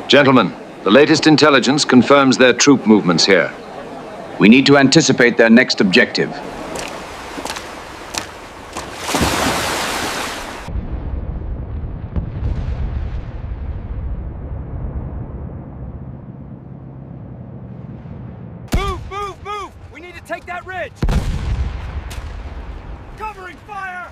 Gentlemen, the latest intelligence confirms their troop movements here. We need to anticipate their next objective. Move! We need to take that ridge! Covering fire!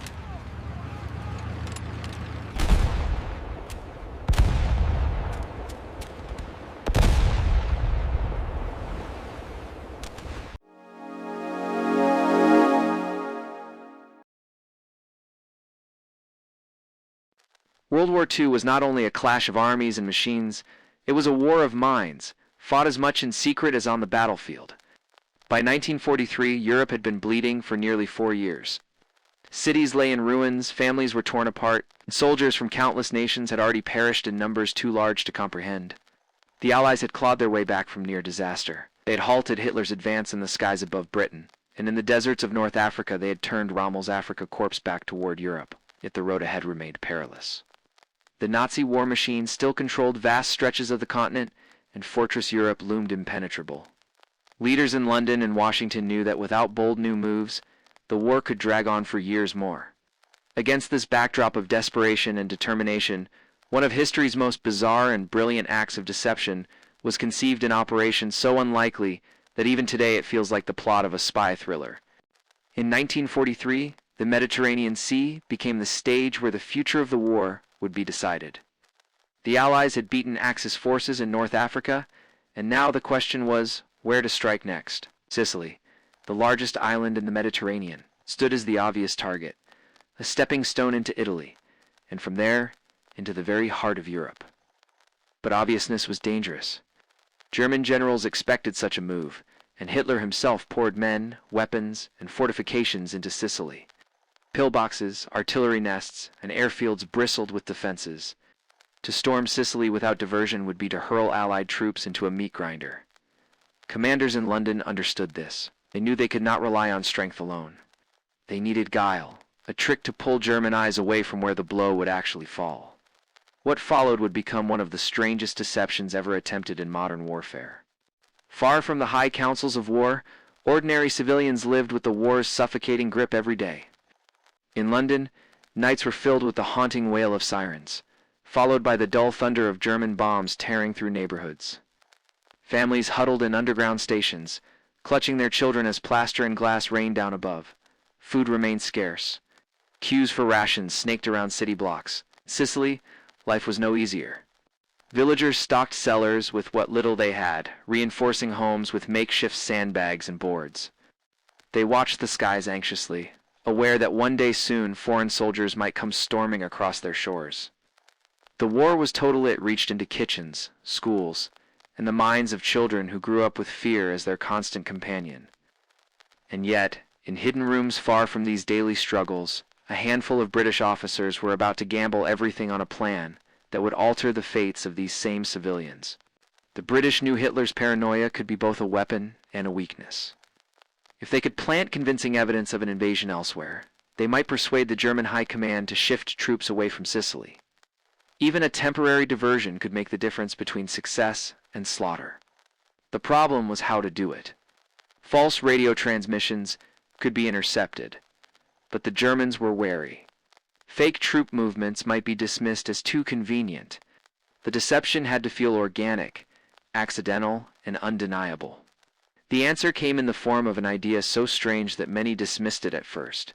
World War II was not only a clash of armies and machines, it was a war of minds, fought as much in secret as on the battlefield. By 1943, Europe had been bleeding for nearly 4 years. Cities lay in ruins, families were torn apart, and soldiers from countless nations had already perished in numbers too large to comprehend. The Allies had clawed their way back from near disaster. They had halted Hitler's advance in the skies above Britain, and in the deserts of North Africa they had turned Rommel's Afrika Korps back toward Europe, yet the road ahead remained perilous. The Nazi war machine still controlled vast stretches of the continent, and Fortress Europe loomed impenetrable. Leaders in London and Washington knew that without bold new moves, the war could drag on for years more. Against this backdrop of desperation and determination, one of history's most bizarre and brilliant acts of deception was conceived in operation so unlikely that even today it feels like the plot of a spy thriller. In 1943, the Mediterranean Sea became the stage where the future of the war would be decided. The Allies had beaten Axis forces in North Africa, and now the question was where to strike next. Sicily, the largest island in the Mediterranean, stood as the obvious target, a stepping stone into Italy, and from there, into the very heart of Europe. But obviousness was dangerous. German generals expected such a move, and Hitler himself poured men, weapons, and fortifications into Sicily. Pillboxes, artillery nests, and airfields bristled with defenses. To storm Sicily without diversion would be to hurl Allied troops into a meat grinder. Commanders in London understood this. They knew they could not rely on strength alone. They needed guile, a trick to pull German eyes away from where the blow would actually fall. What followed would become one of the strangest deceptions ever attempted in modern warfare. Far from the high councils of war, ordinary civilians lived with the war's suffocating grip every day. In London, nights were filled with the haunting wail of sirens, followed by the dull thunder of German bombs tearing through neighborhoods. Families huddled in underground stations, clutching their children as plaster and glass rained down above. Food remained scarce. Queues for rations snaked around city blocks. In Sicily, life was no easier. Villagers stocked cellars with what little they had, reinforcing homes with makeshift sandbags and boards. They watched the skies anxiously, aware that one day soon foreign soldiers might come storming across their shores. The war was total. It reached into kitchens, schools, and the minds of children who grew up with fear as their constant companion. And yet, in hidden rooms far from these daily struggles, a handful of British officers were about to gamble everything on a plan that would alter the fates of these same civilians. The British knew Hitler's paranoia could be both a weapon and a weakness. If they could plant convincing evidence of an invasion elsewhere, they might persuade the German High Command to shift troops away from Sicily. Even a temporary diversion could make the difference between success and slaughter. The problem was how to do it. False radio transmissions could be intercepted, but the Germans were wary. Fake troop movements might be dismissed as too convenient. The deception had to feel organic, accidental, and undeniable. The answer came in the form of an idea so strange that many dismissed it at first.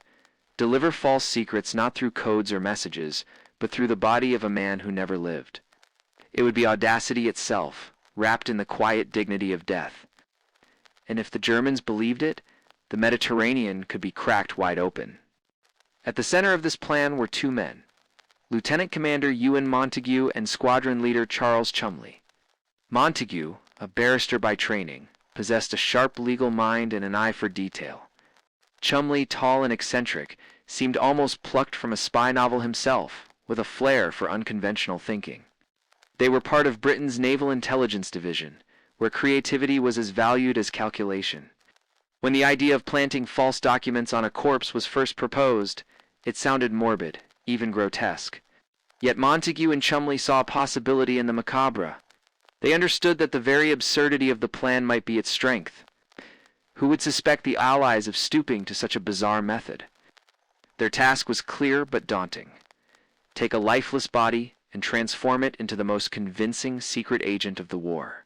Deliver false secrets not through codes or messages, but through the body of a man who never lived. It would be audacity itself, wrapped in the quiet dignity of death. And if the Germans believed it, the Mediterranean could be cracked wide open. At the center of this plan were two men, Lieutenant Commander Ewan Montague and Squadron Leader Charles Chumley. Montague, a barrister by training, possessed a sharp legal mind and an eye for detail. Chumley, tall and eccentric, seemed almost plucked from a spy novel himself, with a flair for unconventional thinking. They were part of Britain's Naval Intelligence Division, where creativity was as valued as calculation. When the idea of planting false documents on a corpse was first proposed, it sounded morbid, even grotesque. Yet Montague and Chumley saw a possibility in the macabre. They understood that the very absurdity of the plan might be its strength. Who would suspect the Allies of stooping to such a bizarre method? Their task was clear but daunting. Take a lifeless body and transform it into the most convincing secret agent of the war.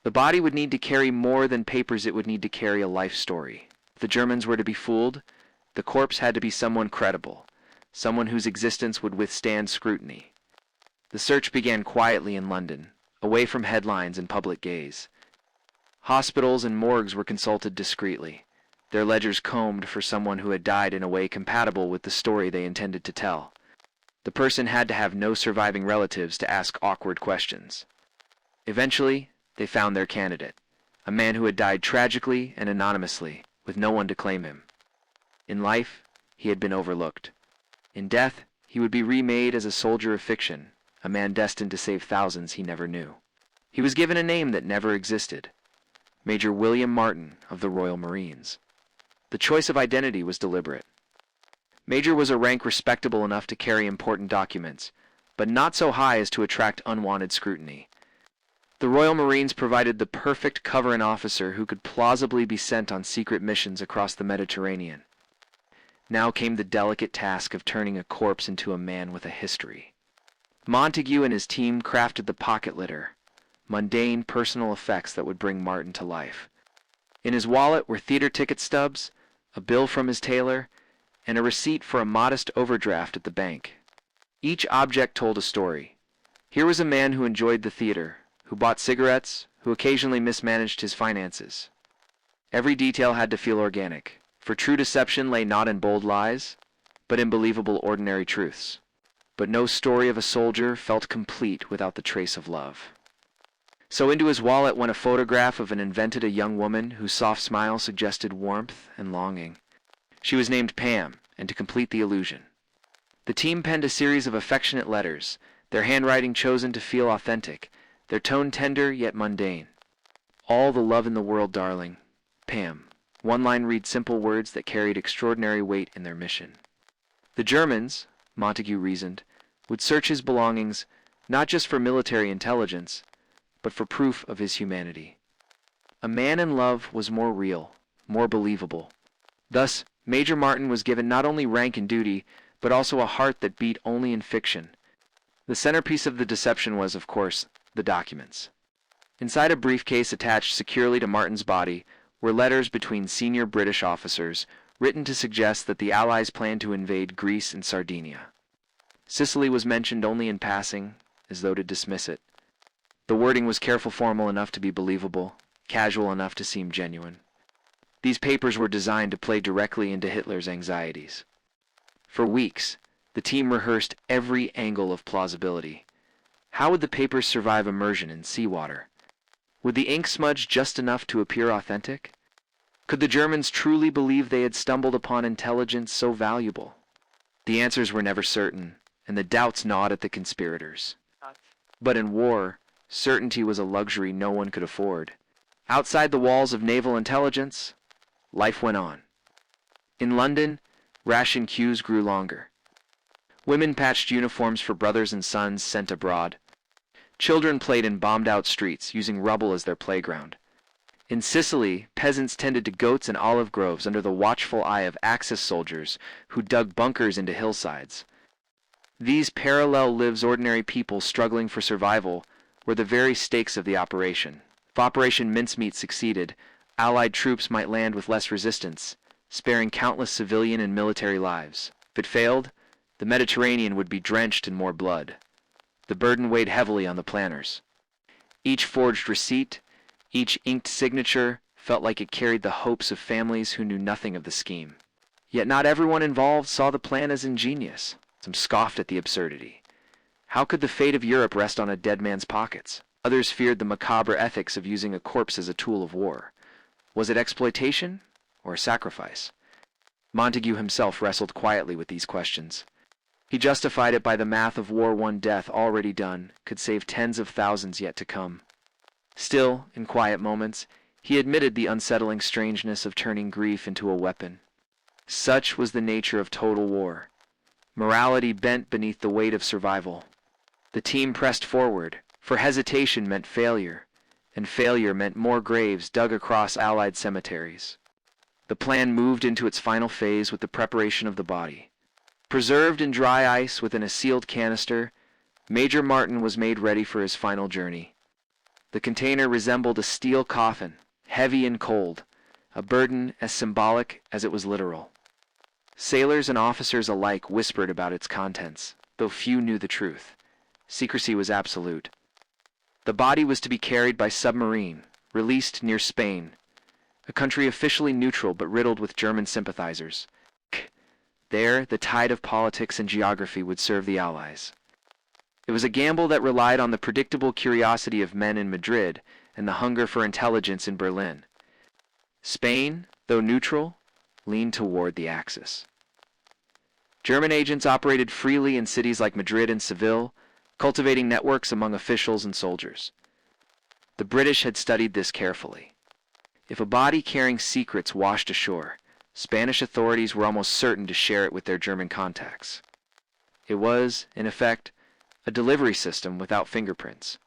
The body would need to carry more than papers, it would need to carry a life story. If the Germans were to be fooled, the corpse had to be someone credible, someone whose existence would withstand scrutiny. The search began quietly in London, away from headlines and public gaze. Hospitals and morgues were consulted discreetly, their ledgers combed for someone who had died in a way compatible with the story they intended to tell. The person had to have no surviving relatives to ask awkward questions. Eventually, they found their candidate, a man who had died tragically and anonymously, with no one to claim him. In life, he had been overlooked. In death, he would be remade as a soldier of fiction, a man destined to save thousands he never knew. He was given a name that never existed, Major William Martin of the Royal Marines. The choice of identity was deliberate. Major was a rank respectable enough to carry important documents, but not so high as to attract unwanted scrutiny. The Royal Marines provided the perfect cover and officer who could plausibly be sent on secret missions across the Mediterranean. Now came the delicate task of turning a corpse into a man with a history. Montague and his team crafted the pocket litter, mundane personal effects that would bring Martin to life. In his wallet were theater ticket stubs, a bill from his tailor, and a receipt for a modest overdraft at the bank. Each object told a story. Here was a man who enjoyed the theater, who bought cigarettes, who occasionally mismanaged his finances. Every detail had to feel organic, for true deception lay not in bold lies, but in believable ordinary truths. But no story of a soldier felt complete without the trace of love. So into his wallet went a photograph of an invented a young woman whose soft smile suggested warmth and longing. She was named Pam, and to complete the illusion. The team penned a series of affectionate letters, their handwriting chosen to feel authentic, their tone tender yet mundane. All the love in the world, darling. Pam. One line reads simple words that carried extraordinary weight in their mission. The Germans, Montague reasoned, would search his belongings not just for military intelligence, but for proof of his humanity. A man in love was more real, more believable. Thus, Major Martin was given not only rank and duty, but also a heart that beat only in fiction. The centerpiece of the deception was, of course, the documents. Inside a briefcase attached securely to Martin's body were letters between senior British officers, written to suggest that the Allies planned to invade Greece and Sardinia. Sicily was mentioned only in passing, as though to dismiss it. The wording was careful, formal enough to be believable, casual enough to seem genuine. These papers were designed to play directly into Hitler's anxieties. For weeks, the team rehearsed every angle of plausibility. How would the papers survive immersion in seawater? Would the ink smudge just enough to appear authentic? Could the Germans truly believe they had stumbled upon intelligence so valuable? The answers were never certain, and the doubts gnawed at the conspirators. But in war, certainty was a luxury no one could afford. Outside the walls of naval intelligence, life went on. In London, ration queues grew longer. Women patched uniforms for brothers and sons sent abroad. Children played in bombed-out streets, using rubble as their playground. In Sicily, peasants tended to goats and olive groves under the watchful eye of Axis soldiers who dug bunkers into hillsides. These parallel lives ordinary people struggling for survival were the very stakes of the operation. If Operation Mincemeat succeeded, Allied troops might land with less resistance, sparing countless civilian and military lives. If it failed, the Mediterranean would be drenched in more blood. The burden weighed heavily on the planners. Each forged receipt, each inked signature felt like it carried the hopes of families who knew nothing of the scheme. Yet not everyone involved saw the plan as ingenious. Some scoffed at the absurdity. How could the fate of Europe rest on a dead man's pockets? Others feared the macabre ethics of using a corpse as a tool of war. Was it exploitation or sacrifice? Montague himself wrestled quietly with these questions. He justified it by the math of war-won death already done could save tens of thousands yet to come. Still, in quiet moments, he admitted the unsettling strangeness of turning grief into a weapon. Such was the nature of total war. Morality bent beneath the weight of survival. The team pressed forward, For hesitation meant failure, and failure meant more graves dug across Allied cemeteries. The plan moved into its final phase with the preparation of the body. Preserved in dry ice within a sealed canister, Major Martin was made ready for his final journey. The container resembled a steel coffin, heavy and cold, a burden as symbolic as it was literal. Sailors and officers alike whispered about its contents, though few knew the truth. Secrecy was absolute. The body was to be carried by submarine, released near Spain, a country officially neutral but riddled with German sympathizers. There, the tide of politics and geography would serve the Allies. It was a gamble that relied on the predictable curiosity of men in Madrid and the hunger for intelligence in Berlin. Spain, though neutral, leaned toward the Axis. German agents operated freely in cities like Madrid and Seville, cultivating networks among officials and soldiers. The British had studied this carefully. If a body carrying secrets washed ashore, Spanish authorities were almost certain to share it with their German contacts. It was, in effect, a delivery system without fingerprints.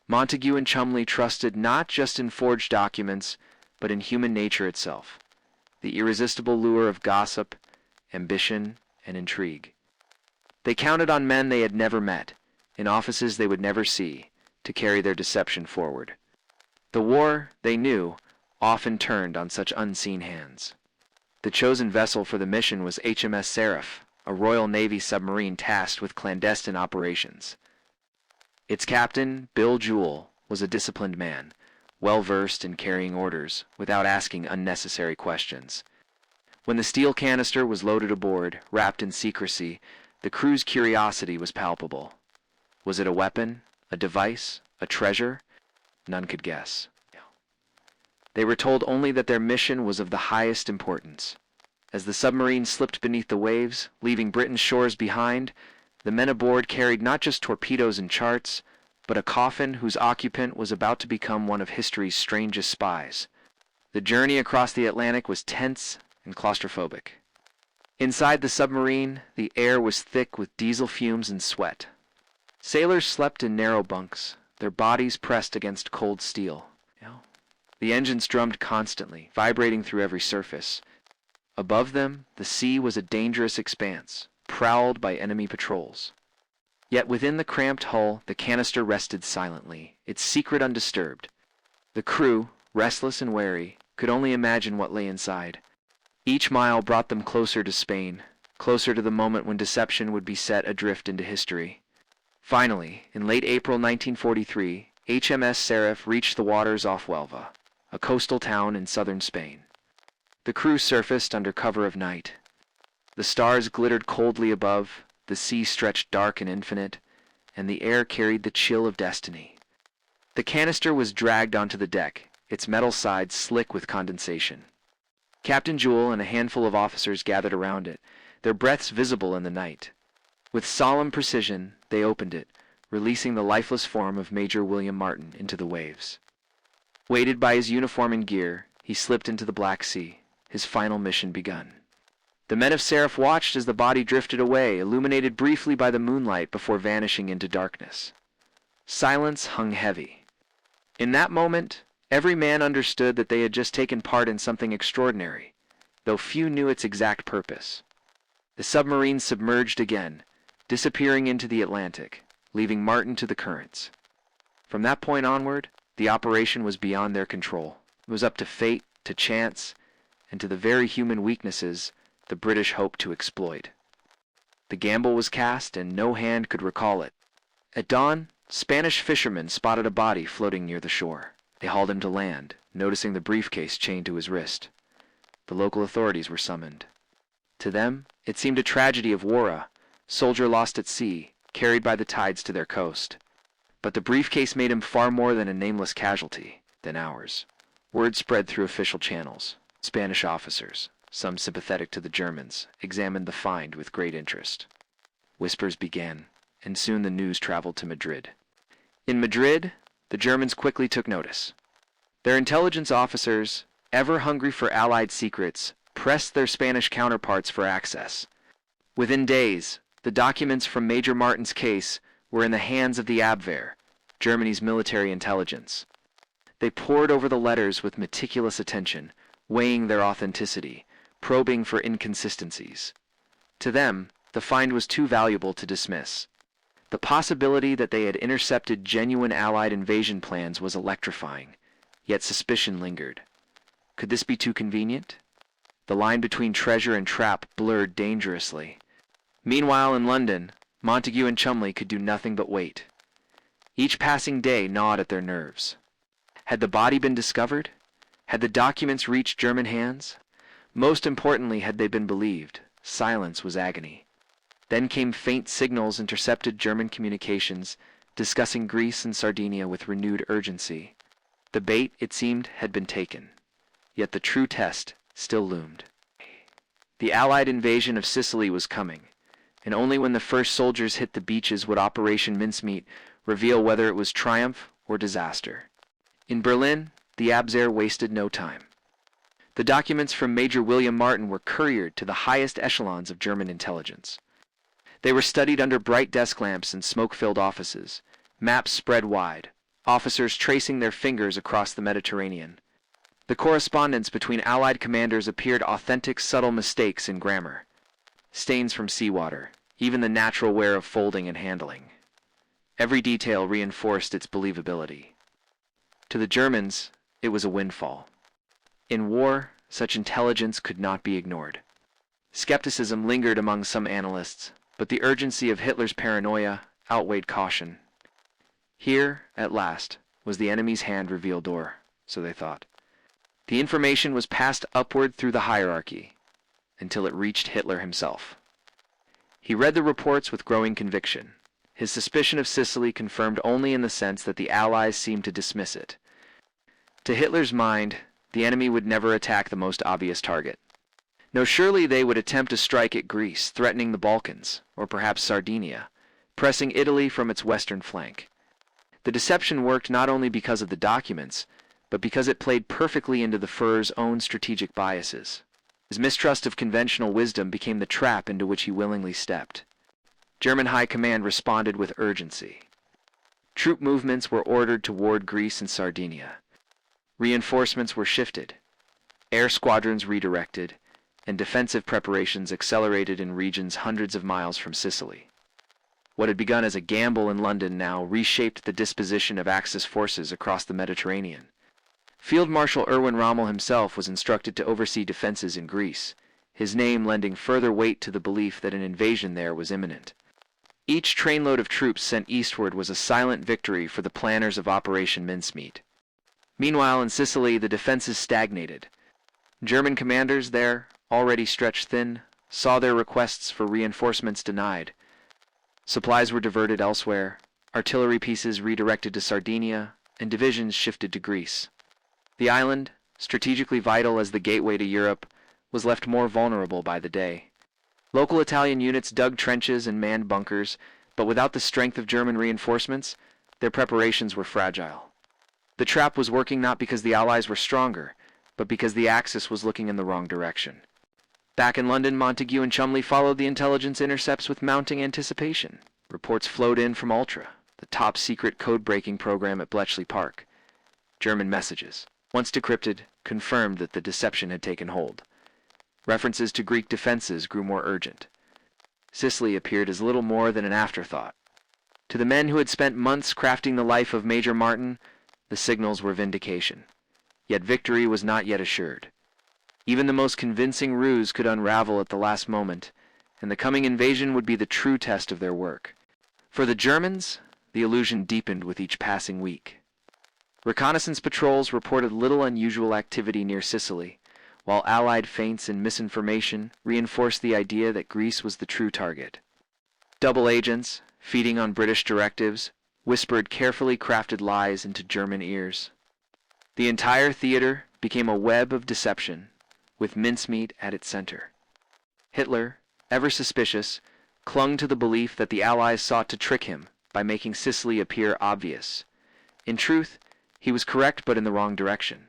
Montague and Chumley trusted not just in forged documents, but in human nature itself, the irresistible lure of gossip, ambition, and intrigue. They counted on men they had never met, in offices they would never see, to carry their deception forward. The war, they knew, often turned on such unseen hands. The chosen vessel for the mission was HMS Seraph, a Royal Navy submarine tasked with clandestine operations. Its captain, Bill Jewell, was a disciplined man, well-versed in carrying orders without asking unnecessary questions. When the steel canister was loaded aboard, wrapped in secrecy, the crew's curiosity was palpable. Was it a weapon, a device, a treasure? None could guess. They were told only that their mission was of the highest importance. As the submarine slipped beneath the waves, leaving Britain's shores behind, the men aboard carried not just torpedoes and charts, but a coffin whose occupant was about to become one of history's strangest spies. The journey across the Atlantic was tense and claustrophobic. Inside the submarine, the air was thick with diesel fumes and sweat. Sailors slept in narrow bunks, their bodies pressed against cold steel. The engines drummed constantly, vibrating through every surface. Above them, the sea was a dangerous expanse, prowled by enemy patrols. Yet within the cramped hull, the canister rested silently, its secret undisturbed. The crew, restless and wary, could only imagine what lay inside. Each mile brought them closer to Spain, closer to the moment when deception would be set adrift into history. Finally, in late April 1943, HMS Seraph reached the waters off Huelva, a coastal town in southern Spain. The crew surfaced under cover of night. The stars glittered coldly above, the sea stretched dark and infinite, and the air carried the chill of destiny. The canister was dragged onto the deck, its metal sides slick with condensation. Captain Jewell and a handful of officers gathered around it, their breaths visible in the night. With solemn precision, they opened it, releasing the lifeless form of Major William Martin into the waves. Weighted by his uniform and gear, he slipped into the Black Sea, his final mission begun. The men of Seraph watched as the body drifted away, illuminated briefly by the moonlight before vanishing into darkness. Silence hung heavy. In that moment, every man understood that they had just taken part in something extraordinary, though few knew its exact purpose. The submarine submerged again, disappearing into the Atlantic, leaving Martin to the currents. From that point onward, the operation was beyond their control. It was up to fate, to chance, and to the very human weaknesses the British hoped to exploit. The gamble was cast, and no hand could recall it. At dawn, Spanish fishermen spotted a body floating near the shore. They hauled him to land, noticing the briefcase chained to his wrist. The local authorities were summoned. To them, it seemed a tragedy of war, a soldier lost at sea, carried by the tides to their coast. But the briefcase made him far more than a nameless casualty, than ours. Word spread through official channels. Spanish officers, some sympathetic to the Germans, examined the find with great interest. Whispers began, and soon the news traveled to Madrid. In Madrid, the Germans quickly took notice. Their intelligence officers, ever hungry for Allied secrets, pressed their Spanish counterparts for access. Within days, the documents from Major Martin's case were in the hands of the Abwehr, Germany's military intelligence. They pored over the letters with meticulous attention, weighing their authenticity, probing for inconsistencies. To them, the find was too valuable to dismiss. The possibility that they had intercepted genuine Allied invasion plans was electrifying, yet suspicion lingered. Could this be too convenient? The line between treasure and trap blurred dangerously. Meanwhile, in London, Montague and Chumley could do nothing but wait. Each passing day gnawed at their nerves. Had the body been discovered? Had the documents reached German hands? Most importantly, had they been believed? Silence was agony. Then came faint signals intercepted German communications, discussing Greece and Sardinia with renewed urgency. The bait, it seemed, had been taken. Yet the true test still loomed. The Allied invasion of Sicily was coming, and only when the first soldiers hit the beaches would Operation Mincemeat reveal whether it was triumph or disaster. In Berlin, the Abwehr wasted no time. The documents from Major William Martin were couriered to the highest echelons of German intelligence. They were studied under bright desk lamps in smoke-filled offices, maps spread wide, officers tracing their fingers across the Mediterranean. The correspondence between Allied commanders appeared authentic, subtle mistakes in grammar, stains from seawater, even the natural wear of folding and handling. Every detail reinforced its believability. To the Germans, it was a windfall. In war, such intelligence could not be ignored. Skepticism lingered among some analysts, but the urgency of Hitler's paranoia outweighed caution. Here, at last, was the enemy's hand revealed door, so they thought. The information was passed upward through the hierarchy, until it reached Hitler himself. He read the reports with growing conviction, his suspicion of Sicily confirmed only in the sense that the Allies seemed to dismiss it. To Hitler's mind, the enemy would never attack the most obvious target. No, surely they would attempt a strike at Greece, threatening the Balkans, or perhaps Sardinia, pressing Italy from its western flank. The deception worked not only because of the documents, but because it played perfectly into the Führer's own strategic biases. His mistrust of conventional wisdom became the trap into which he willingly stepped. German High Command responded with urgency. Troop movements were ordered toward Greece and Sardinia. Reinforcements were shifted, air squadrons redirected, and defensive preparations accelerated in regions hundreds of miles from Sicily. What had begun as a gamble in London now reshaped the disposition of Axis forces across the Mediterranean. Field Marshal Erwin Rommel himself was instructed to oversee defenses in Greece, his name lending further weight to the belief that an invasion there was imminent. Each trainload of troops sent eastward was a silent victory for the planners of Operation Mincemeat. Meanwhile, in Sicily, the defenses stagnated. German commanders there, already stretched thin, saw their requests for reinforcements denied. Supplies were diverted elsewhere, artillery pieces redirected to Sardinia, and divisions shifted to Greece. The island, strategically vital as the gateway to Europe, was left more vulnerable by the day. Local Italian units dug trenches and manned bunkers, but without the strength of German reinforcements, their preparations were fragile. The trap was working not because the Allies were stronger, but because the Axis was looking in the wrong direction. Back in London, Montague and Chumley followed the intelligence intercepts with mounting anticipation. Reports flowed in from Ultra, the top-secret code-breaking program at Bletchley Park. German messages, once decrypted, confirmed that the deception had taken hold. References to Greek defenses grew more urgent. Sicily appeared as little more than an afterthought. To the men who had spent months crafting the life of Major Martin, the signals were vindication. Yet victory was not yet assured. Even the most convincing ruse could unravel at the last moment, and the coming invasion would be the true test of their work. For the Germans, the illusion deepened with each passing week. Reconnaissance patrols reported little unusual activity near Sicily, while Allied feints and misinformation reinforced the idea that Greece was the true target. Double agents, feeding on British directives, whispered carefully crafted lies into German ears. The entire theater became a web of deception, with Mincemeat at its center. Hitler, ever suspicious, clung to the belief that the Allies sought to trick him by making Sicily appear obvious. In truth, he was correct but in the wrong direction.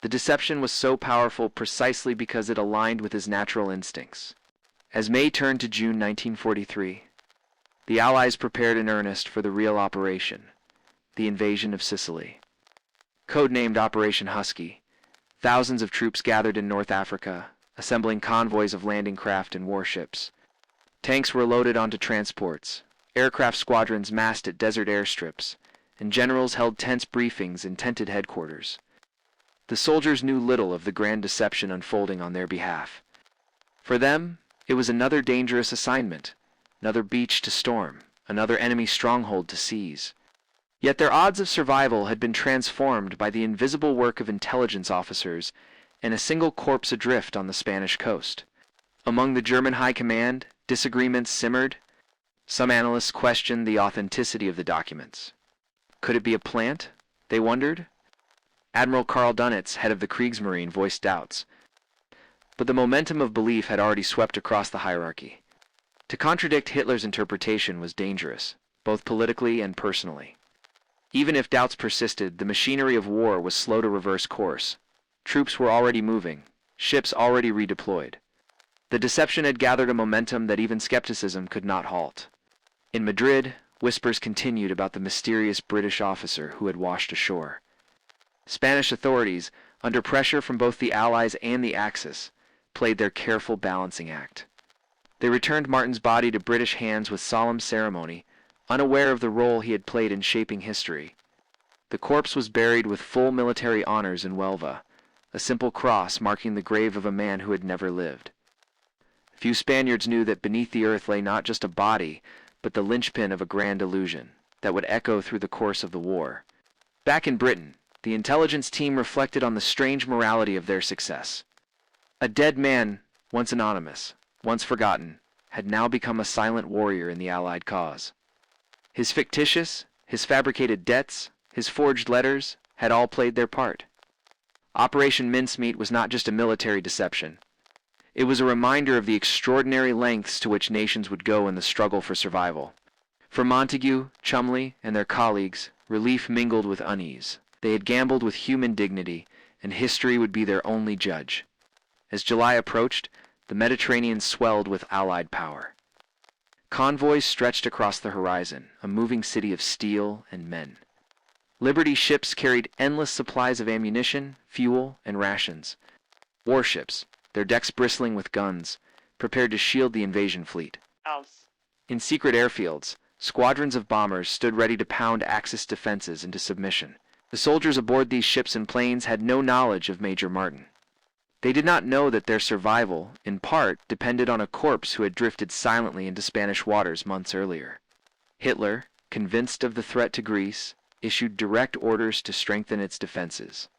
The deception was so powerful precisely because it aligned with his natural instincts. As May turned to June 1943, the Allies prepared in earnest for the real operation. the invasion of Sicily. Codenamed Operation Husky, thousands of troops gathered in North Africa, assembling convoys of landing craft and warships. Tanks were loaded onto transports, aircraft squadrons massed at desert airstrips, and generals held tense briefings in tented headquarters. The soldiers knew little of the grand deception unfolding on their behalf. For them, it was another dangerous assignment, another beach to storm, another enemy stronghold to seize. Yet their odds of survival had been transformed by the invisible work of intelligence officers and a single corpse adrift on the Spanish coast. Among the German high command, disagreements simmered. Some analysts questioned the authenticity of the documents. Could it be a plant? They wondered. Admiral Karl Dönitz, head of the Kriegsmarine, voiced doubts. But the momentum of belief had already swept across the hierarchy. To contradict Hitler's interpretation was dangerous, both politically and personally. Even if doubts persisted, the machinery of war was slow to reverse course. Troops were already moving, ships already redeployed. The deception had gathered a momentum that even skepticism could not halt. In Madrid, whispers continued about the mysterious British officer who had washed ashore. Spanish authorities, under pressure from both the Allies and the Axis, played their careful balancing act. They returned Martin's body to British hands with solemn ceremony, unaware of the role he had played in shaping history. The corpse was buried with full military honors in Huelva, a simple cross marking the grave of a man who had never lived. Few Spaniards knew that beneath the earth lay not just a body, but the linchpin of a grand illusion that would echo through the course of the war. Back in Britain, the intelligence team reflected on the strange morality of their success. A dead man, once anonymous, once forgotten, had now become a silent warrior in the Allied cause. His fictitious, his fabricated debts, his forged letters had all played their part. Operation Mincemeat was not just a military deception. It was a reminder of the extraordinary lengths to which nations would go in the struggle for survival. For Montague, Chumley, and their colleagues, relief mingled with unease. They had gambled with human dignity, and history would be their only judge. As July approached, the Mediterranean swelled with Allied power. Convoys stretched across the horizon, a moving city of steel and men. Liberty ships carried endless supplies of ammunition, fuel, and rations. Warships, their decks bristling with guns, prepared to shield the invasion fleet. In secret airfields, squadrons of bombers stood ready to pound Axis defenses into submission. The soldiers aboard these ships and planes had no knowledge of Major Martin. They did not know that their survival, in part, depended on a corpse who had drifted silently into Spanish waters months earlier. Hitler, convinced of the threat to Greece, issued direct orders to strengthen its defenses.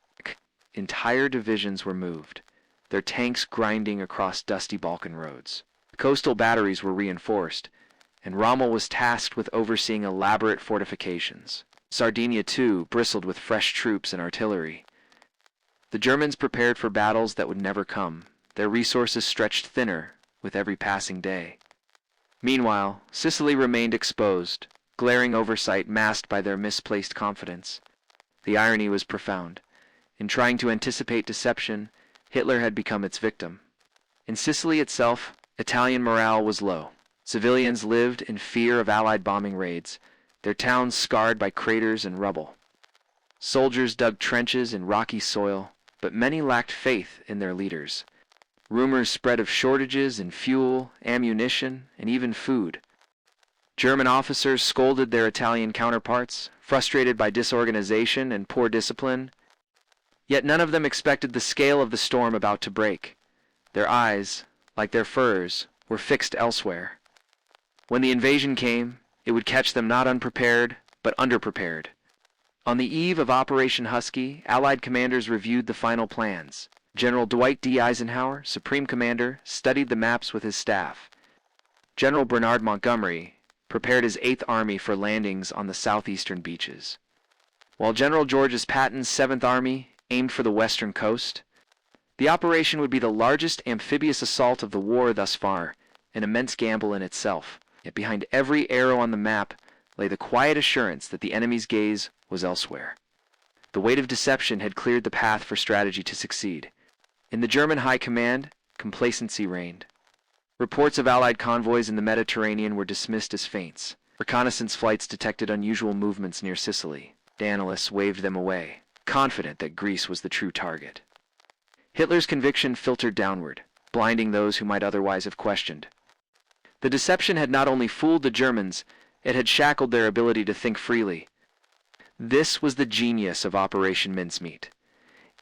Entire divisions were moved, their tanks grinding across dusty Balkan roads. Coastal batteries were reinforced, and Rommel was tasked with overseeing elaborate fortifications. Sardinia, too, bristled with fresh troops and artillery. The Germans prepared for battles that would never come, their resources stretched thinner with every passing day. Meanwhile, Sicily remained exposed, glaring oversight masked by their misplaced confidence. The irony was profound. In trying to anticipate deception, Hitler had become its victim. In Sicily itself, Italian morale was low. Civilians lived in fear of Allied bombing raids, their towns scarred by craters and rubble. Soldiers dug trenches in rocky soil, but many lacked faith in their leaders. Rumors spread of shortages in fuel, ammunition, and even food. German officers scolded their Italian counterparts, frustrated by disorganization and poor discipline. Yet none of them expected the scale of the storm about to break. Their eyes, like their furs, were fixed elsewhere. When the invasion came, it would catch them not unprepared, but underprepared. On the eve of Operation Husky, Allied commanders reviewed the final plans. General Dwight D. Eisenhower, Supreme Commander, studied the maps with his staff. General Bernard Montgomery prepared his 8th Army for landings on the southeastern beaches, while General George Patton's 7th Army aimed for the western coast. The operation would be the largest amphibious assault of the war thus far, an immense gamble in itself. Yet behind every arrow on the map lay the quiet assurance that the enemy's gaze was elsewhere. The weight of deception had cleared the path for strategy to succeed. In the German high command, complacency reigned. Reports of Allied convoys in the Mediterranean were dismissed as feints. Reconnaissance flights detected unusual movements near Sicily. The analysts waved them away, confident that Greece was the true target. Hitler's conviction filtered downward, blinding those who might otherwise have questioned. The deception had not only fooled the Germans, it had shackled their ability to think freely. This was the genius of Operation Mincemeat.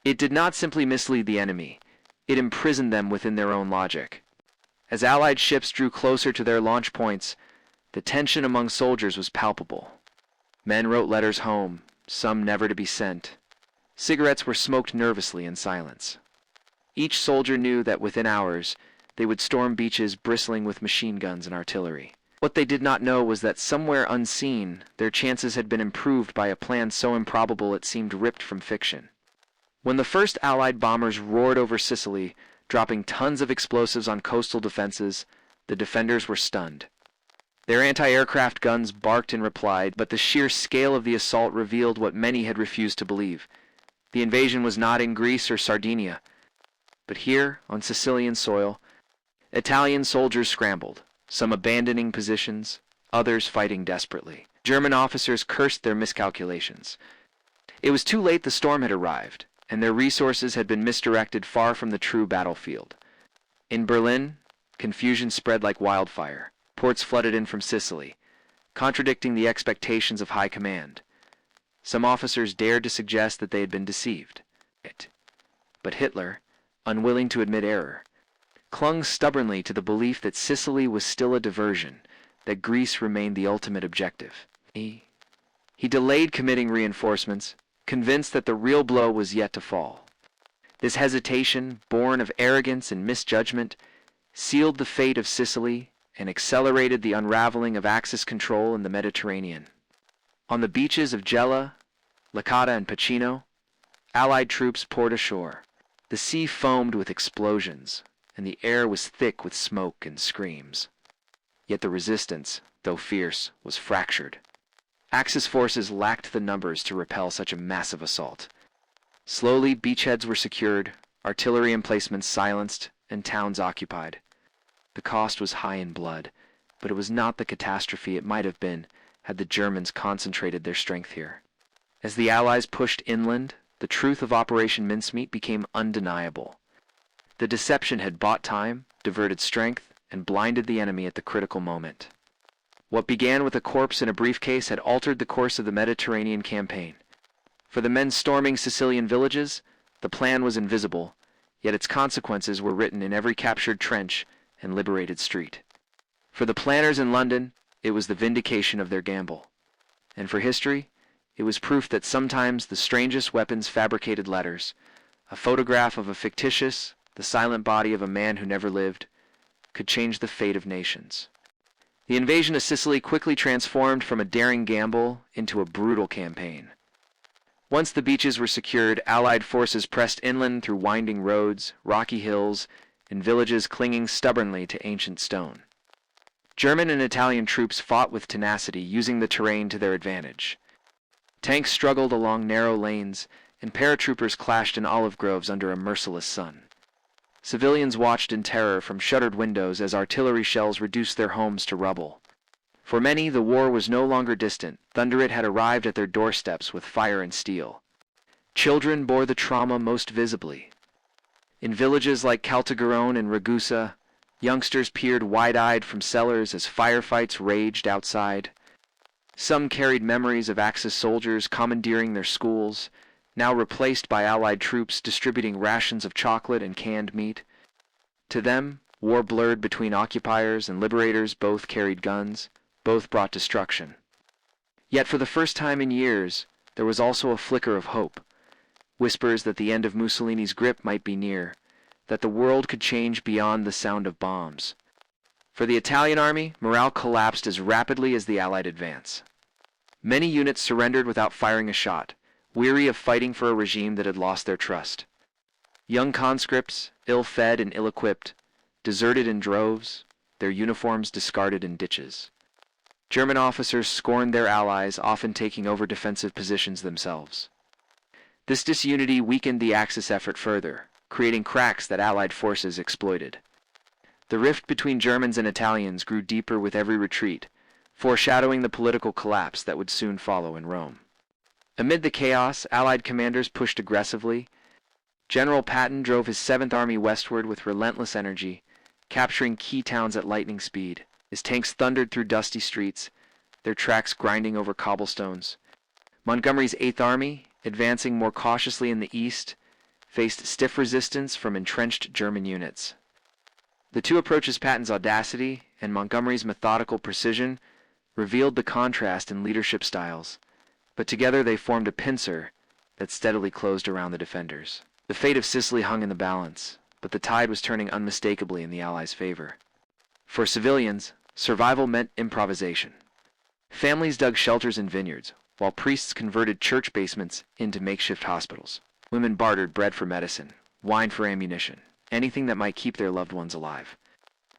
It did not simply mislead the enemy, it imprisoned them within their own logic. As Allied ships drew closer to their launch points, the tension among soldiers was palpable. Men wrote letters home, some never to be sent. Cigarettes were smoked nervously in silence. Each soldier knew that within hours, they would storm beaches bristling with machine guns and artillery. What they did not know was that somewhere unseen, their chances had been improved by a plan so improbable it seemed ripped from fiction. When the first Allied bombers roared over Sicily, dropping tons of explosives on coastal defenses, the defenders were stunned. Their anti-aircraft guns barked in reply, but the sheer scale of the assault revealed what many had refused to believe. The invasion was not in Greece or Sardinia, but here, on Sicilian soil, Italian soldiers scrambled, some abandoning positions, others fighting desperately. German officers cursed their miscalculations. It was too late. The storm had arrived, and their resources had been misdirected far from the true battlefield. In Berlin, confusion spread like wildfire. Ports flooded in from Sicily, contradicting the expectations of high command. Some officers dared to suggest that they had been deceived. But Hitler, unwilling to admit error, clung stubbornly to the belief that Sicily was still a diversion, that Greece remained the ultimate objective. He delayed committing reinforcements, convinced that the real blow was yet to fall. This hesitation, born of arrogance and misjudgment, sealed the fate of Sicily and accelerated the unraveling of Axis control in the Mediterranean. On the beaches of Gela, Licata, and Pacino, Allied troops poured ashore. The sea foamed with explosions, and the air was thick with smoke and screams. Yet the resistance, though fierce, was fractured. Axis forces lacked the numbers to repel such a massive assault. Slowly, beachheads were secured, artillery emplacements silenced, and towns occupied. The cost was high in blood, but it was not the catastrophe it might have been had the Germans concentrated their strength here. As the Allies pushed inland, the truth of Operation Mincemeat became undeniable. The deception had bought time, diverted strength, and blinded the enemy at the critical moment. What began with a corpse in a briefcase had altered the course of the Mediterranean campaign. For the men storming Sicilian villages, the plan was invisible, yet its consequences were written in every captured trench and liberated street. For the planners in London, it was the vindication of their gamble. And for history, it was proof that sometimes the strangest weapons fabricated letters, a photograph of a fictitious, the silent body of a man who never lived, could change the fate of nations. The invasion of Sicily quickly transformed from a daring gamble into a brutal campaign. Once the beaches were secured, Allied forces pressed inland through winding roads, rocky hills, and villages clinging stubbornly to ancient stone. German and Italian troops fought with tenacity, using the terrain to their advantage. Tanks struggled along narrow lanes, and paratroopers clashed in olive groves under a merciless sun. Civilians watched in terror from shuttered windows as artillery shells reduced their homes to rubble. For many, the war was no longer distant. Thunderit had arrived at their doorsteps with fire and steel. Children bore the trauma most visibly. In villages like Caltagirone and Ragusa, youngsters peered wide-eyed from cellars as firefights raged outside. Some carried memories of Axis soldiers commandeering their schools, now replaced by Allied troops distributing rations of chocolate and canned meat. To them, war blurred between occupiers and liberators. Both carried guns, both brought destruction. Yet for the first time in years, there was also a flicker of hope. Whispers that the end of Mussolini's grip might be near, that the world could change beyond the sound of bombs. For the Italian army, morale collapsed as rapidly as the Allied advance. Many units surrendered without firing a shot, weary of fighting for a regime that had lost their trust. Young conscripts, ill-fed and ill-equipped, deserted in droves, their uniforms discarded in ditches. German officers scorned their allies, often taking over defensive positions themselves. This disunity weakened the Axis effort further, creating cracks that Allied forces exploited. The rift between Germans and Italians grew deeper with every retreat, foreshadowing the political collapse that would soon follow in Rome. Amid the chaos, Allied commanders pushed aggressively. General Patton drove his 7th Army westward with relentless energy, capturing key towns at lightning speed. His tanks thundered through dusty streets, their tracks grinding over cobblestones. Montgomery's 8th Army, advancing more cautiously in the east, faced stiff resistance from entrenched German units. The two approaches, Patton's audacity and Montgomery's methodical precision, revealed the contrast in leadership styles, but together they formed a pincer that steadily closed around the defenders. The fate of Sicily hung in the balance, but the tide was turning unmistakably in the Allies' favor. For civilians, survival meant improvisation. Families dug shelters in vineyards, while priests converted church basements into makeshift hospitals. Women bartered bread for medicine, wine for ammunition, anything that might keep their loved ones alive.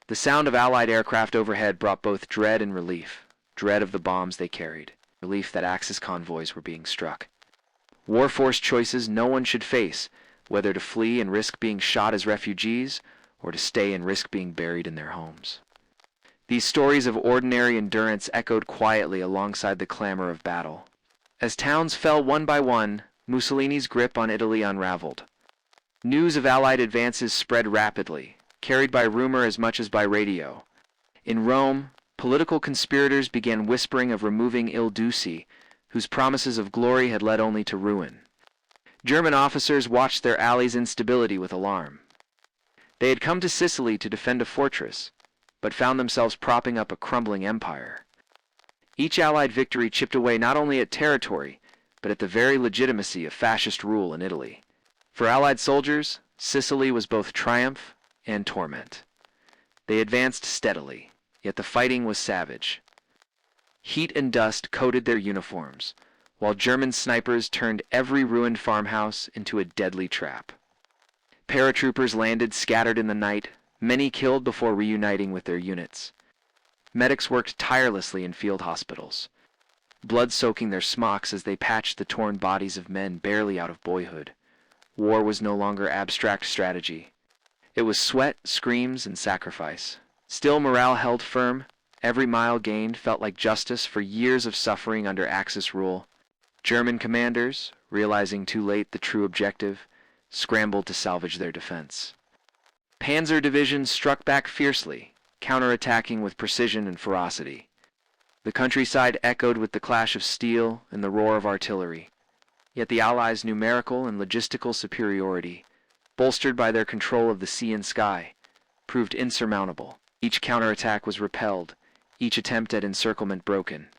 The sound of Allied aircraft overhead brought both dread and relief. Dread of the bombs they carried, relief that Axis convoys were being struck. War force choices no one should face, whether to flee and risk being shot as refugees, or to stay and risk being buried in their homes. These stories of ordinary endurance echoed quietly alongside the clamor of battle. As towns fell one by one, Mussolini's grip on Italy unraveled. News of Allied advances spread rapidly, carried by rumor as much as by radio. In Rome, political conspirators began whispering of removing Il Duce, whose promises of glory had led only to ruin. German officers watched their allies' instability with alarm. They had come to Sicily to defend a fortress, but found themselves propping up a crumbling empire. Each Allied victory chipped away not only at territory, but at the very legitimacy of fascist rule in Italy. For Allied soldiers, Sicily was both triumph and torment. They advanced steadily, yet the fighting was savage. Heat and dust coated their uniforms, while German snipers turned every ruined farmhouse into a deadly trap. Paratroopers landed scattered in the night, many killed before reuniting with their units. Medics worked tirelessly in field hospitals, blood soaking their smocks as they patched the torn bodies of men barely out of boyhood. War was no longer abstract strategy. It was sweat, screams, and sacrifice. Still, morale held firm. Every mile gained felt like justice for years of suffering under Axis rule. German commanders, realizing too late the true objective, scrambled to salvage their defense. Panzer divisions struck back fiercely, counterattacking with precision and ferocity. The countryside echoed with the clash of steel and the roar of artillery. Yet the Allies' numerical and logistical superiority, bolstered by their control of the sea and sky, proved insurmountable. Each counterattack was repelled, each attempt at encirclement broken.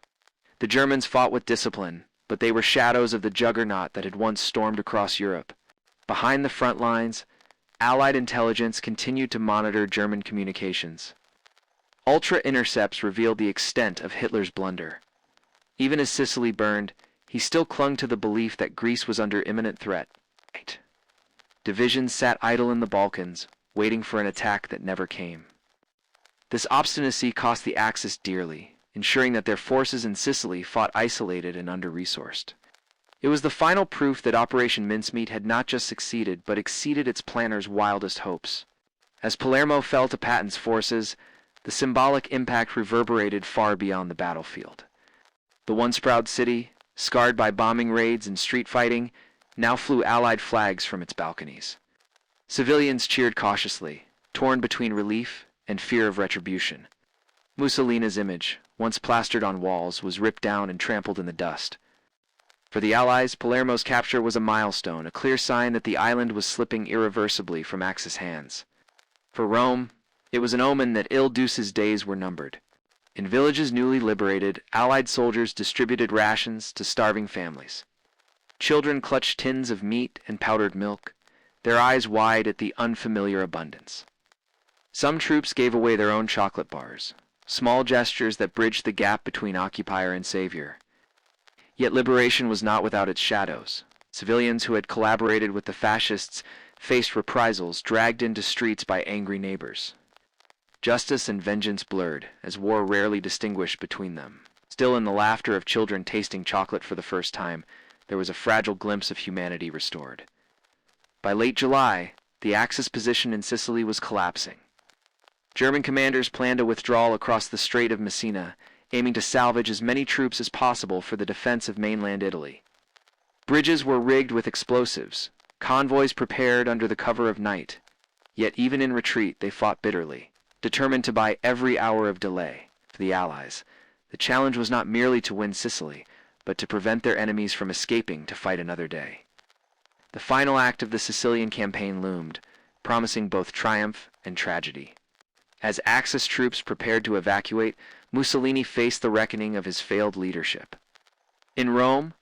The Germans fought with discipline, but they were shadows of the juggernaut that had once stormed across Europe. Behind the front lines, Allied intelligence continued to monitor German communications. Ultra-intercepts revealed the extent of Hitler's blunder. Even as Sicily burned, he still clung to the belief that Greece was under imminent threat. Divisions sat idle in the Balkans, waiting for an attack that never came. This obstinacy cost the Axis dearly, ensuring that their forces in Sicily fought isolated and under-resourced. It was the final proof that Operation Mincemeat had not just succeeded, but exceeded its planners' wildest hopes. As Palermo fell to Patton's forces, the symbolic impact reverberated far beyond the battlefield. The once proud city, scarred by bombing raids and street fighting, now flew Allied flags from its balconies. Civilians cheered cautiously, torn between relief and fear of retribution. Mussolini's image, once plastered on walls, was ripped down and trampled in the dust. For the Allies, Palermo's capture was a milestone, a clear sign that the island was slipping irreversibly from Axis hands. For Rome, it was an omen that Il Duce's days were numbered. In villages newly liberated, Allied soldiers distributed rations to starving families. Children clutched tins of meat and powdered milk, their eyes wide at the unfamiliar abundance. Some troops gave away their own chocolate bars, small gestures that bridged the gap between occupier and savior. Yet liberation was not without its shadows. Civilians who had collaborated with the fascists faced reprisals, dragged into streets by angry neighbors. Justice and vengeance blurred, as war rarely distinguished between them. Still, in the laughter of children tasting chocolate for the first time, there was a fragile glimpse of humanity restored. By late July, the Axis position in Sicily was collapsing. German commanders planned a withdrawal across the Strait of Messina, aiming to salvage as many troops as possible for the defense of mainland Italy. Bridges were rigged with explosives, convoys prepared under the cover of night. Yet even in retreat they fought bitterly, determined to buy every hour of delay. For the Allies, the challenge was not merely to win Sicily, but to prevent their enemies from escaping to fight another day. The final act of the Sicilian campaign loomed, promising both triumph and tragedy. As Axis troops prepared to evacuate, Mussolini faced the reckoning of his failed leadership. In Rome,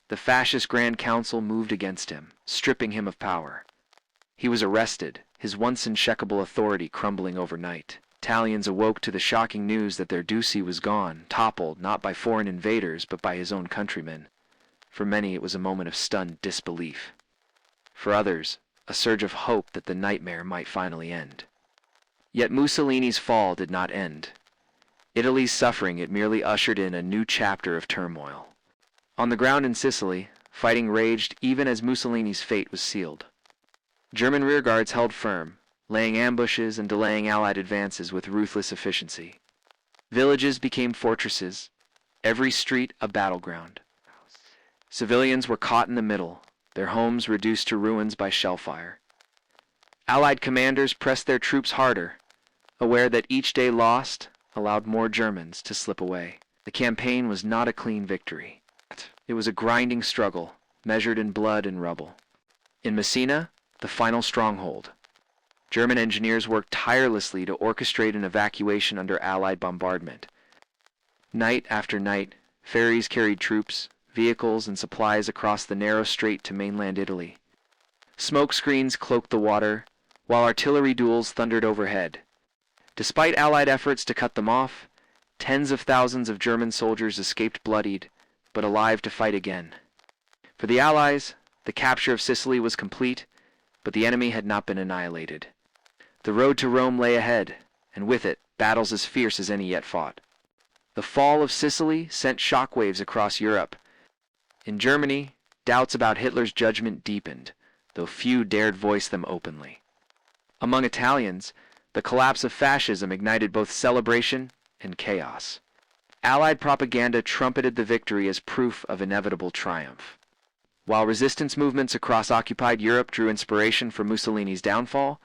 the fascist Grand Council moved against him, stripping him of power. He was arrested, his once unshakable authority crumbling overnight. Italians awoke to the shocking news that their Duce was gone, toppled not by foreign invaders but by his own countrymen. For many it was a moment of stunned disbelief. For others, a surge of hope that the nightmare might finally end. Yet Mussolini's fall did not end. Italy's suffering it merely ushered in a new chapter of turmoil. On the ground in Sicily, fighting raged even as Mussolini's fate was sealed. German rearguards held firm, laying ambushes and delaying Allied advances with ruthless efficiency. Villages became fortresses, every street a battleground. Civilians were caught in the middle, their homes reduced to ruins by shellfire. Allied commanders pressed their troops harder, aware that each day lost allowed more Germans to slip away. The campaign was not a clean victory. It was a grinding struggle, measured in blood and rubble. In Messina, the final stronghold, German engineers worked tirelessly to orchestrate an evacuation under Allied bombardment. Night after night, ferries carried troops, vehicles, and supplies across the narrow strait to mainland Italy. Smoke screens cloaked the water, while artillery duels thundered overhead. Despite Allied efforts to cut them off, tens of thousands of German soldiers escaped bloodied, but alive to fight again. For the Allies, the capture of Sicily was complete, but the enemy had not been annihilated. The road to Rome lay ahead, and with it, battles as fierce as any yet fought. The fall of Sicily sent shockwaves across Europe. In Germany, doubts about Hitler's judgment deepened, though few dared voice them openly. Among Italians, the collapse of fascism ignited both celebration and chaos. Allied propaganda trumpeted the victory as proof of inevitable triumph. While resistance movements across occupied Europe drew inspiration for Mussolini's downfall,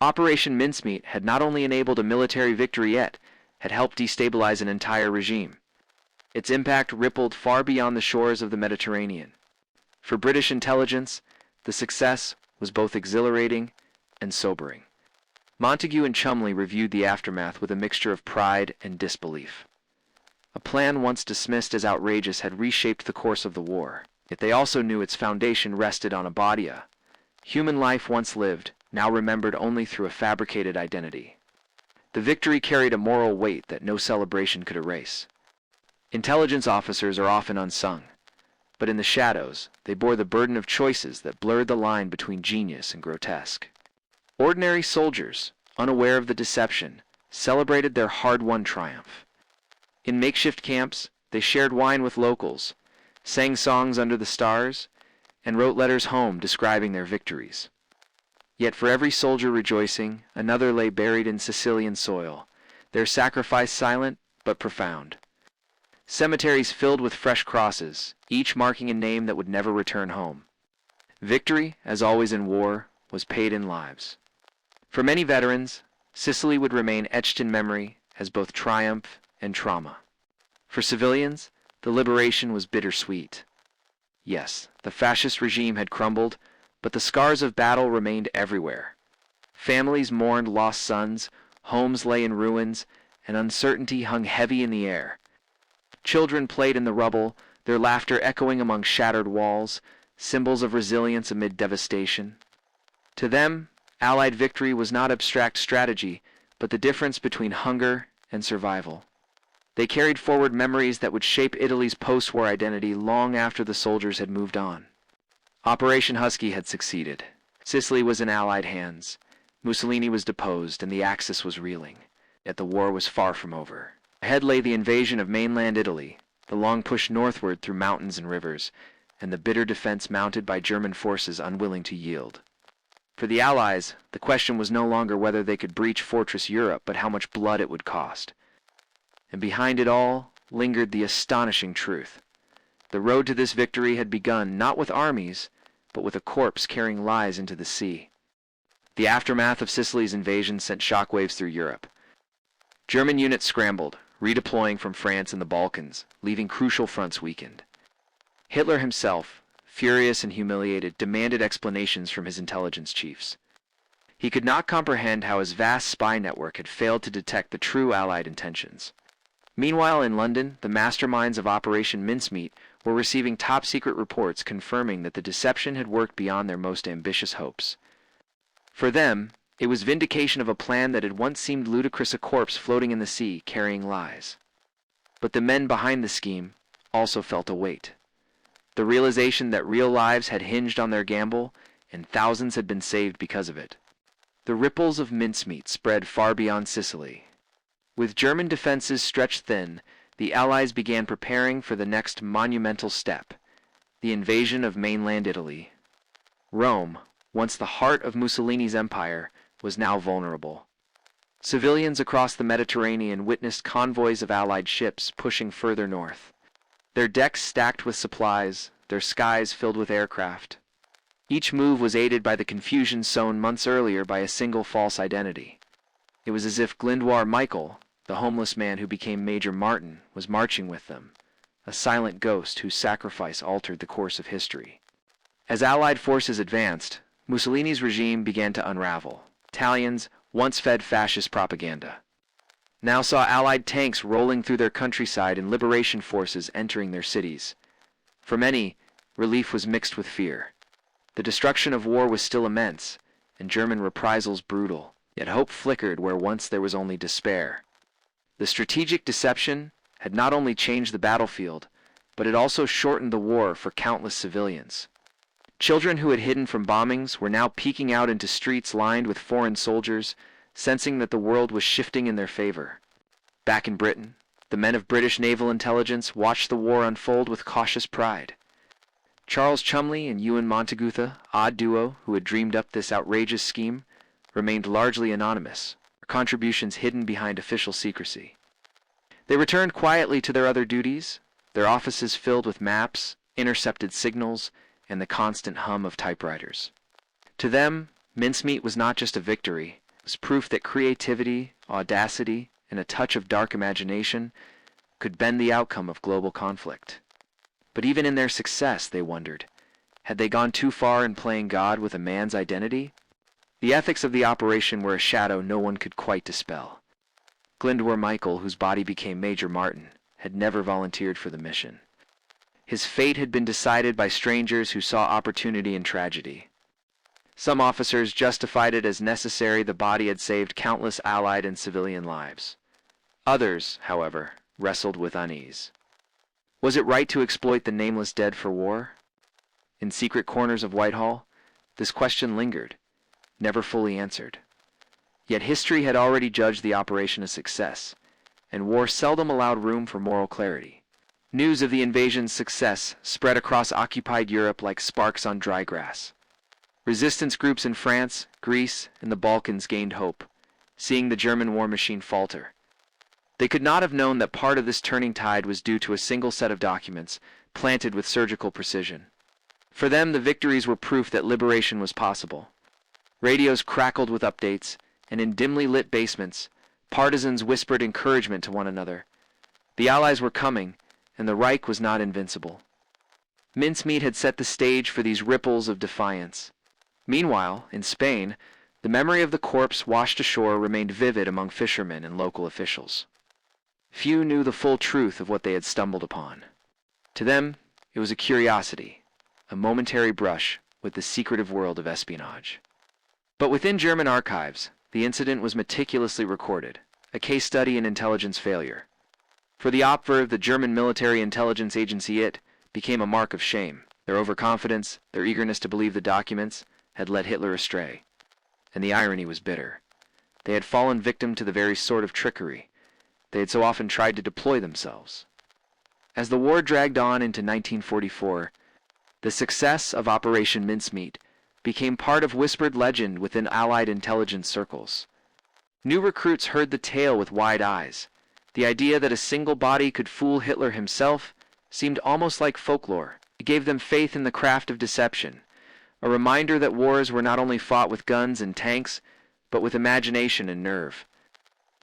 Operation Mincemeat had not only enabled a military victory yet, had helped destabilize an entire regime. Its impact rippled far beyond the shores of the Mediterranean. For British intelligence, the success was both exhilarating and sobering. Montagu and Chumley reviewed the aftermath with a mixture of pride and disbelief. A plan once dismissed as outrageous had reshaped the course of the war, yet they also knew its foundation rested on a Abadia. Human life once lived, now remembered only through a fabricated identity. The victory carried a moral weight that no celebration could erase. Intelligence officers are often unsung, but in the shadows, they bore the burden of choices that blurred the line between genius and grotesque. Ordinary soldiers, unaware of the deception, celebrated their hard-won triumph. In makeshift camps, they shared wine with locals, sang songs under the stars, and wrote letters home describing their victories. Yet for every soldier rejoicing, another lay buried in Sicilian soil, their sacrifice silent but profound. Cemeteries filled with fresh crosses, each marking a name that would never return home. Victory, as always in war, was paid in lives. For many veterans, Sicily would remain etched in memory as both triumph and trauma. For civilians, the liberation was bittersweet. Yes, the fascist regime had crumbled, but the scars of battle remained everywhere. Families mourned lost sons, homes lay in ruins, and uncertainty hung heavy in the air. Children played in the rubble, their laughter echoing among shattered walls, symbols of resilience amid devastation. To them, Allied victory was not abstract strategy, but the difference between hunger and survival. They carried forward memories that would shape Italy's post-war identity long after the soldiers had moved on. Operation Husky had succeeded. Sicily was in Allied hands. Mussolini was deposed, and the Axis was reeling. Yet the war was far from over. Ahead lay the invasion of mainland Italy, the long push northward through mountains and rivers, and the bitter defense mounted by German forces unwilling to yield. For the Allies, the question was no longer whether they could breach Fortress Europe, but how much blood it would cost. And behind it all lingered the astonishing truth. The road to this victory had begun not with armies, but with a corpse carrying lies into the sea. The aftermath of Sicily's invasion sent shockwaves through Europe. German units scrambled, redeploying from France and the Balkans, leaving crucial fronts weakened. Hitler himself, furious and humiliated, demanded explanations from his intelligence chiefs. He could not comprehend how his vast spy network had failed to detect the true Allied intentions. Meanwhile, in London, the masterminds of Operation Mincemeat were receiving top-secret reports confirming that the deception had worked beyond their most ambitious hopes. For them, it was vindication of a plan that had once seemed ludicrous, a corpse floating in the sea carrying lies. But the men behind the scheme also felt a weight. The realization that real lives had hinged on their gamble, and thousands had been saved because of it. The ripples of mincemeat spread far beyond Sicily. With German defenses stretched thin, the Allies began preparing for the next monumental step, the invasion of mainland Italy. Rome, once the heart of Mussolini's empire, was now vulnerable. Civilians across the Mediterranean witnessed convoys of Allied ships pushing further north, their decks stacked with supplies, their skies filled with aircraft. Each move was aided by the confusion sown months earlier by a single false identity. It was as if Glyndwr Michael, the homeless man who became Major Martin, was marching with them, a silent ghost whose sacrifice altered the course of history. As Allied forces advanced, Mussolini's regime began to unravel. Italians, once fed fascist propaganda, now saw Allied tanks rolling through their countryside and liberation forces entering their cities. For many, relief was mixed with fear. The destruction of war was still immense, and German reprisals brutal, yet hope flickered where once there was only despair. The strategic deception had not only changed the battlefield, but it also shortened the war for countless civilians. Children who had hidden from bombings were now peeking out into streets lined with foreign soldiers, sensing that the world was shifting in their favor. Back in Britain, the men of British naval intelligence watched the war unfold with cautious pride. Charles Chumley and Ewan Montagu, odd duo who had dreamed up this outrageous scheme, remained largely anonymous, their contributions hidden behind official secrecy. They returned quietly to their other duties, their offices filled with maps, intercepted signals, and the constant hum of typewriters. To them, mincemeat was not just a victory, it was proof that creativity, audacity, and a touch of dark imagination could bend the outcome of global conflict. But even in their success, they wondered, had they gone too far in playing God with a man's identity? The ethics of the operation were a shadow no one could quite dispel. Glyndwr Michael, whose body became Major Martin, had never volunteered for the mission. His fate had been decided by strangers who saw opportunity in tragedy. Some officers justified it as necessary. The body had saved countless Allied and civilian lives. Others, however, wrestled with unease. Was it right to exploit the nameless dead for war? In secret corners of Whitehall, this question lingered, never fully answered. Yet history had already judged the operation a success, and war seldom allowed room for moral clarity. News of the invasion's success spread across occupied Europe like sparks on dry grass. Resistance groups in France, Greece, and the Balkans gained hope, seeing the German war machine falter. They could not have known that part of this turning tide was due to a single set of documents, planted with surgical precision. For them, the victories were proof that liberation was possible. Radios crackled with updates, and in dimly lit basements, partisans whispered encouragement to one another. The Allies were coming, and the Reich was not invincible. Mincemeat had set the stage for these ripples of defiance. Meanwhile, in Spain, the memory of the corpse washed ashore remained vivid among fishermen and local officials. Few knew the full truth of what they had stumbled upon. To them, it was a curiosity, a momentary brush with the secretive world of espionage. But within German archives, the incident was meticulously recorded, a case study in intelligence failure. For the Opfer, the German military intelligence agency, it became a mark of shame. Their overconfidence, their eagerness to believe the documents, had led Hitler astray. And the irony was bitter. They had fallen victim to the very sort of trickery they had so often tried to deploy themselves. As the war dragged on into 1944, the success of Operation Mincemeat became part of whispered legend within Allied intelligence circles. New recruits heard the tale with wide eyes. The idea that a single body could fool Hitler himself seemed almost like folklore. It gave them faith in the craft of deception, a reminder that wars were not only fought with guns and tanks, but with imagination and nerve.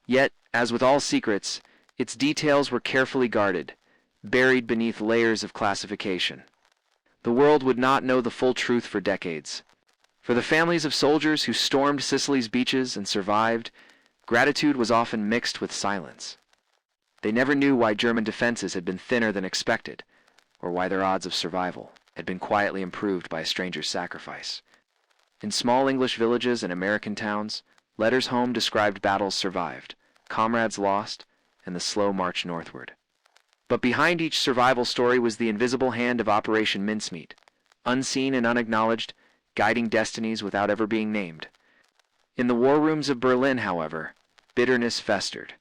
Yet, as with all secrets, its details were carefully guarded, buried beneath layers of classification. The world would not know the full truth for decades. For the families of soldiers who stormed Sicily's beaches and survived, gratitude was often mixed with silence. They never knew why German defenses had been thinner than expected, or why their odds of survival had been quietly improved by a stranger's sacrifice. In small English villages and American towns, letters home described battles survived, comrades lost, and the slow march northward. But behind each survival story was the invisible hand of Operation Mincemeat, unseen and unacknowledged, guiding destinies without ever being named. In the war rooms of Berlin, however, bitterness festered.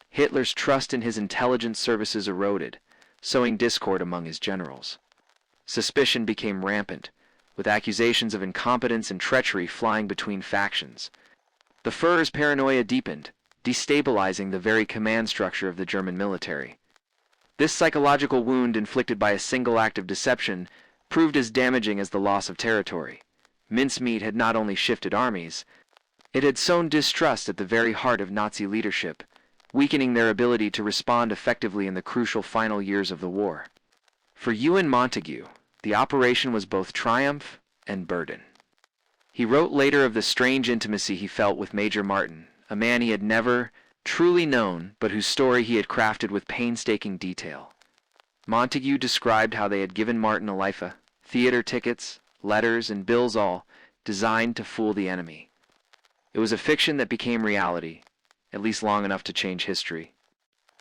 Hitler's trust in his intelligence services eroded, sowing discord among his generals. Suspicion became rampant, with accusations of incompetence and treachery flying between factions. The Führer's paranoia deepened, destabilizing the very command structure of the German military. This psychological wound inflicted by a single act of deception proved as damaging as the loss of territory. Mincemeat had not only shifted armies, it had sown distrust at the very heart of Nazi leadership, weakening their ability to respond effectively in the crucial final years of the war. For Ewan Montagu, the operation was both triumph and burden. He wrote later of the strange intimacy he felt with Major Martin, a man he had never truly known, but whose story he had crafted with painstaking detail. Montagu described how they had given Martin a life, theater tickets, letters, and bills, all designed to fool the enemy. It was a fiction that became reality, at least long enough to change history.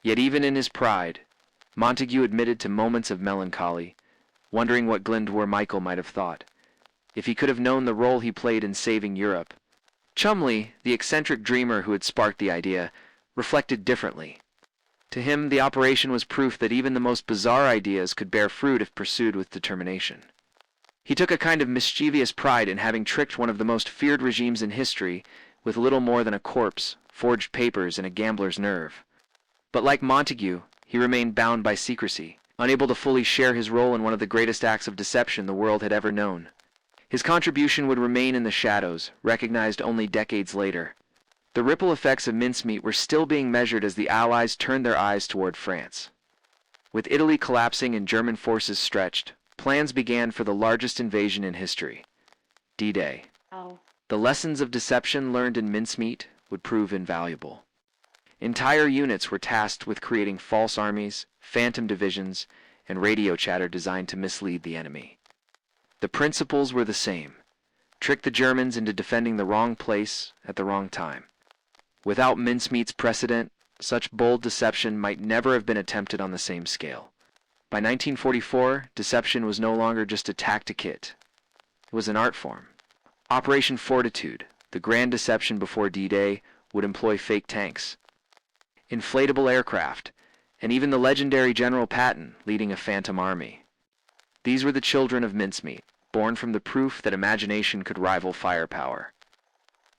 Yet even in his pride, Montagu admitted to moments of melancholy, wondering what Glyndwr Michael might have thought, if he could have known the role he played in saving Europe. Chumley, the eccentric dreamer who had sparked the idea, reflected differently. To him, the operation was proof that even the most bizarre ideas could bear fruit if pursued with determination. He took a kind of mischievous pride in having tricked one of the most feared regimes in history with little more than a corpse, forged papers, and a gambler's nerve. But like Montagu, he remained bound by secrecy, unable to fully share his role in one of the greatest acts of deception the world had ever known. His contribution would remain in the shadows, recognized only decades later. The ripple effects of Mincemeat were still being measured as the Allies turned their eyes toward France. With Italy collapsing and German forces stretched, plans began for the largest invasion in history, D-Day. The lessons of deception learned in Mincemeat would prove invaluable. Entire units were tasked with creating false armies, phantom divisions, and radio chatter designed to mislead the enemy. The principles were the same: trick the Germans into defending the wrong place at the wrong time. Without Mincemeat's precedent, such bold deception might never have been attempted on the same scale. By 1944, deception was no longer just a tactic, it was an art form. Operation Fortitude, the grand deception before D-Day, would employ fake tanks, inflatable aircraft, and even the legendary General Patton leading a phantom army. These were the children of Mincemeat, born from the proof that imagination could rival firepower.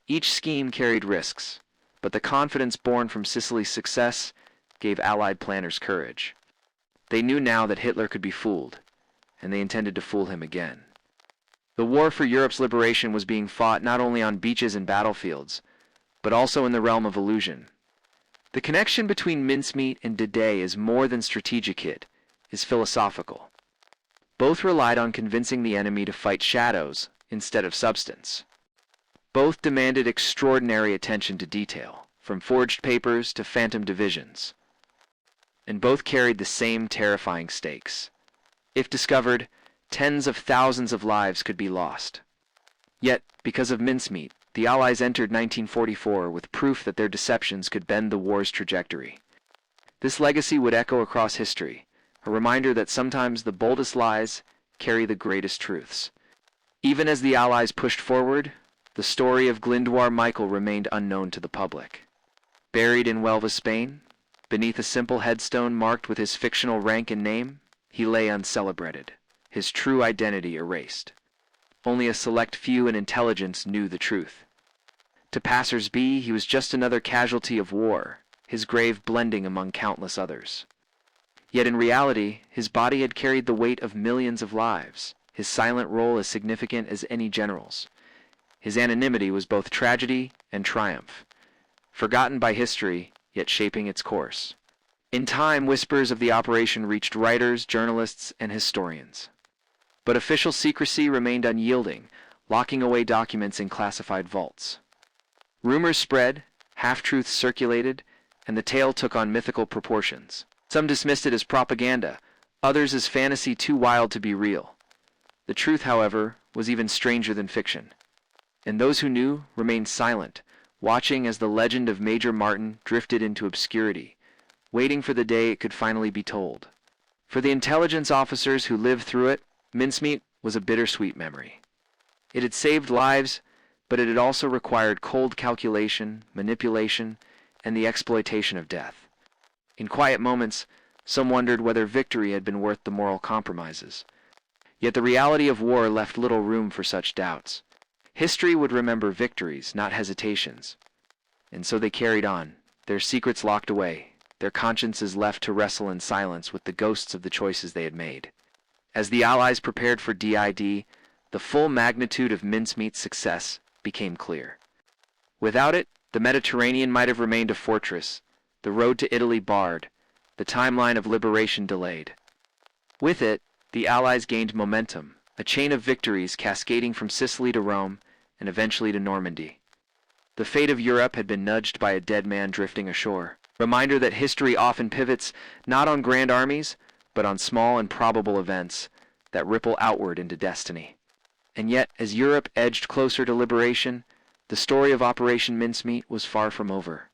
Each scheme carried risks, but the confidence born from Sicily's success gave Allied planners courage. They knew now that Hitler could be fooled, and they intended to fool him again. The war for Europe's liberation was being fought not only on beaches and battlefields, but also in the realm of illusion. The connection between Mincemeat and D-Day is more than strategic, it is philosophical. Both relied on convincing the enemy to fight shadows instead of substance. Both demanded extraordinary attention to detail, from forged papers to phantom divisions. And both carried the same terrifying stakes. If discovered, tens of thousands of lives could be lost. Yet, because of Mincemeat, the Allies entered 1944 with proof that their deceptions could bend the war's trajectory. This legacy would echo across history, a reminder that sometimes the boldest lies carry the greatest truths. Even as the Allies pushed forward, the story of Glyndwr Michael remained unknown to the public. Buried in Huelva, Spain, beneath a simple headstone marked with his fictional rank and name, he lay uncelebrated, his true identity erased. Only a select few in intelligence knew the truth. To passers-by, he was just another casualty of war, his grave blending among countless others. Yet in reality, his body had carried the weight of millions of lives, his silent role as significant as any general's. His anonymity was both tragedy and triumph, forgotten by history, yet shaping its course. In time, whispers of the operation reached writers, journalists, and historians. But official secrecy remained unyielding, locking away documents in classified vaults. Rumors spread, half-truths circulated, and the tale took on mythical proportions. Some dismissed it as propaganda, others as fantasy too wild to be real. The truth, however, was even stranger than fiction. And those who knew remained silent, watching as the legend of Major Martin drifted into obscurity, waiting for the day it could finally be told. For the intelligence officers who lived through it, Mincemeat was a bittersweet memory. It had saved lives, but it had also required cold calculation, manipulation, and the exploitation of death. In quiet moments, some wondered whether victory had been worth the moral compromises. Yet the reality of war left little room for such doubts. History would remember victories, not hesitations. And so they carried on, their secrets locked away, their consciences left to wrestle in silence with the ghosts of the choices they had made. As the Allies prepared for DID, the full magnitude of Mincemeat's success became clear. Without it, the Mediterranean might have remained a fortress, the road to Italy barred, the timeline of liberation delayed. With it, the Allies gained momentum, a chain of victories cascading from Sicily to Rome and eventually to Normandy. The fate of Europe had been nudged by a dead man drifting ashore, reminder that history often pivots not on grand armies, but on small and probable events that ripple outward into destiny. And yet, as Europe edged closer to liberation, the story of Operation Mincemeat was far from over.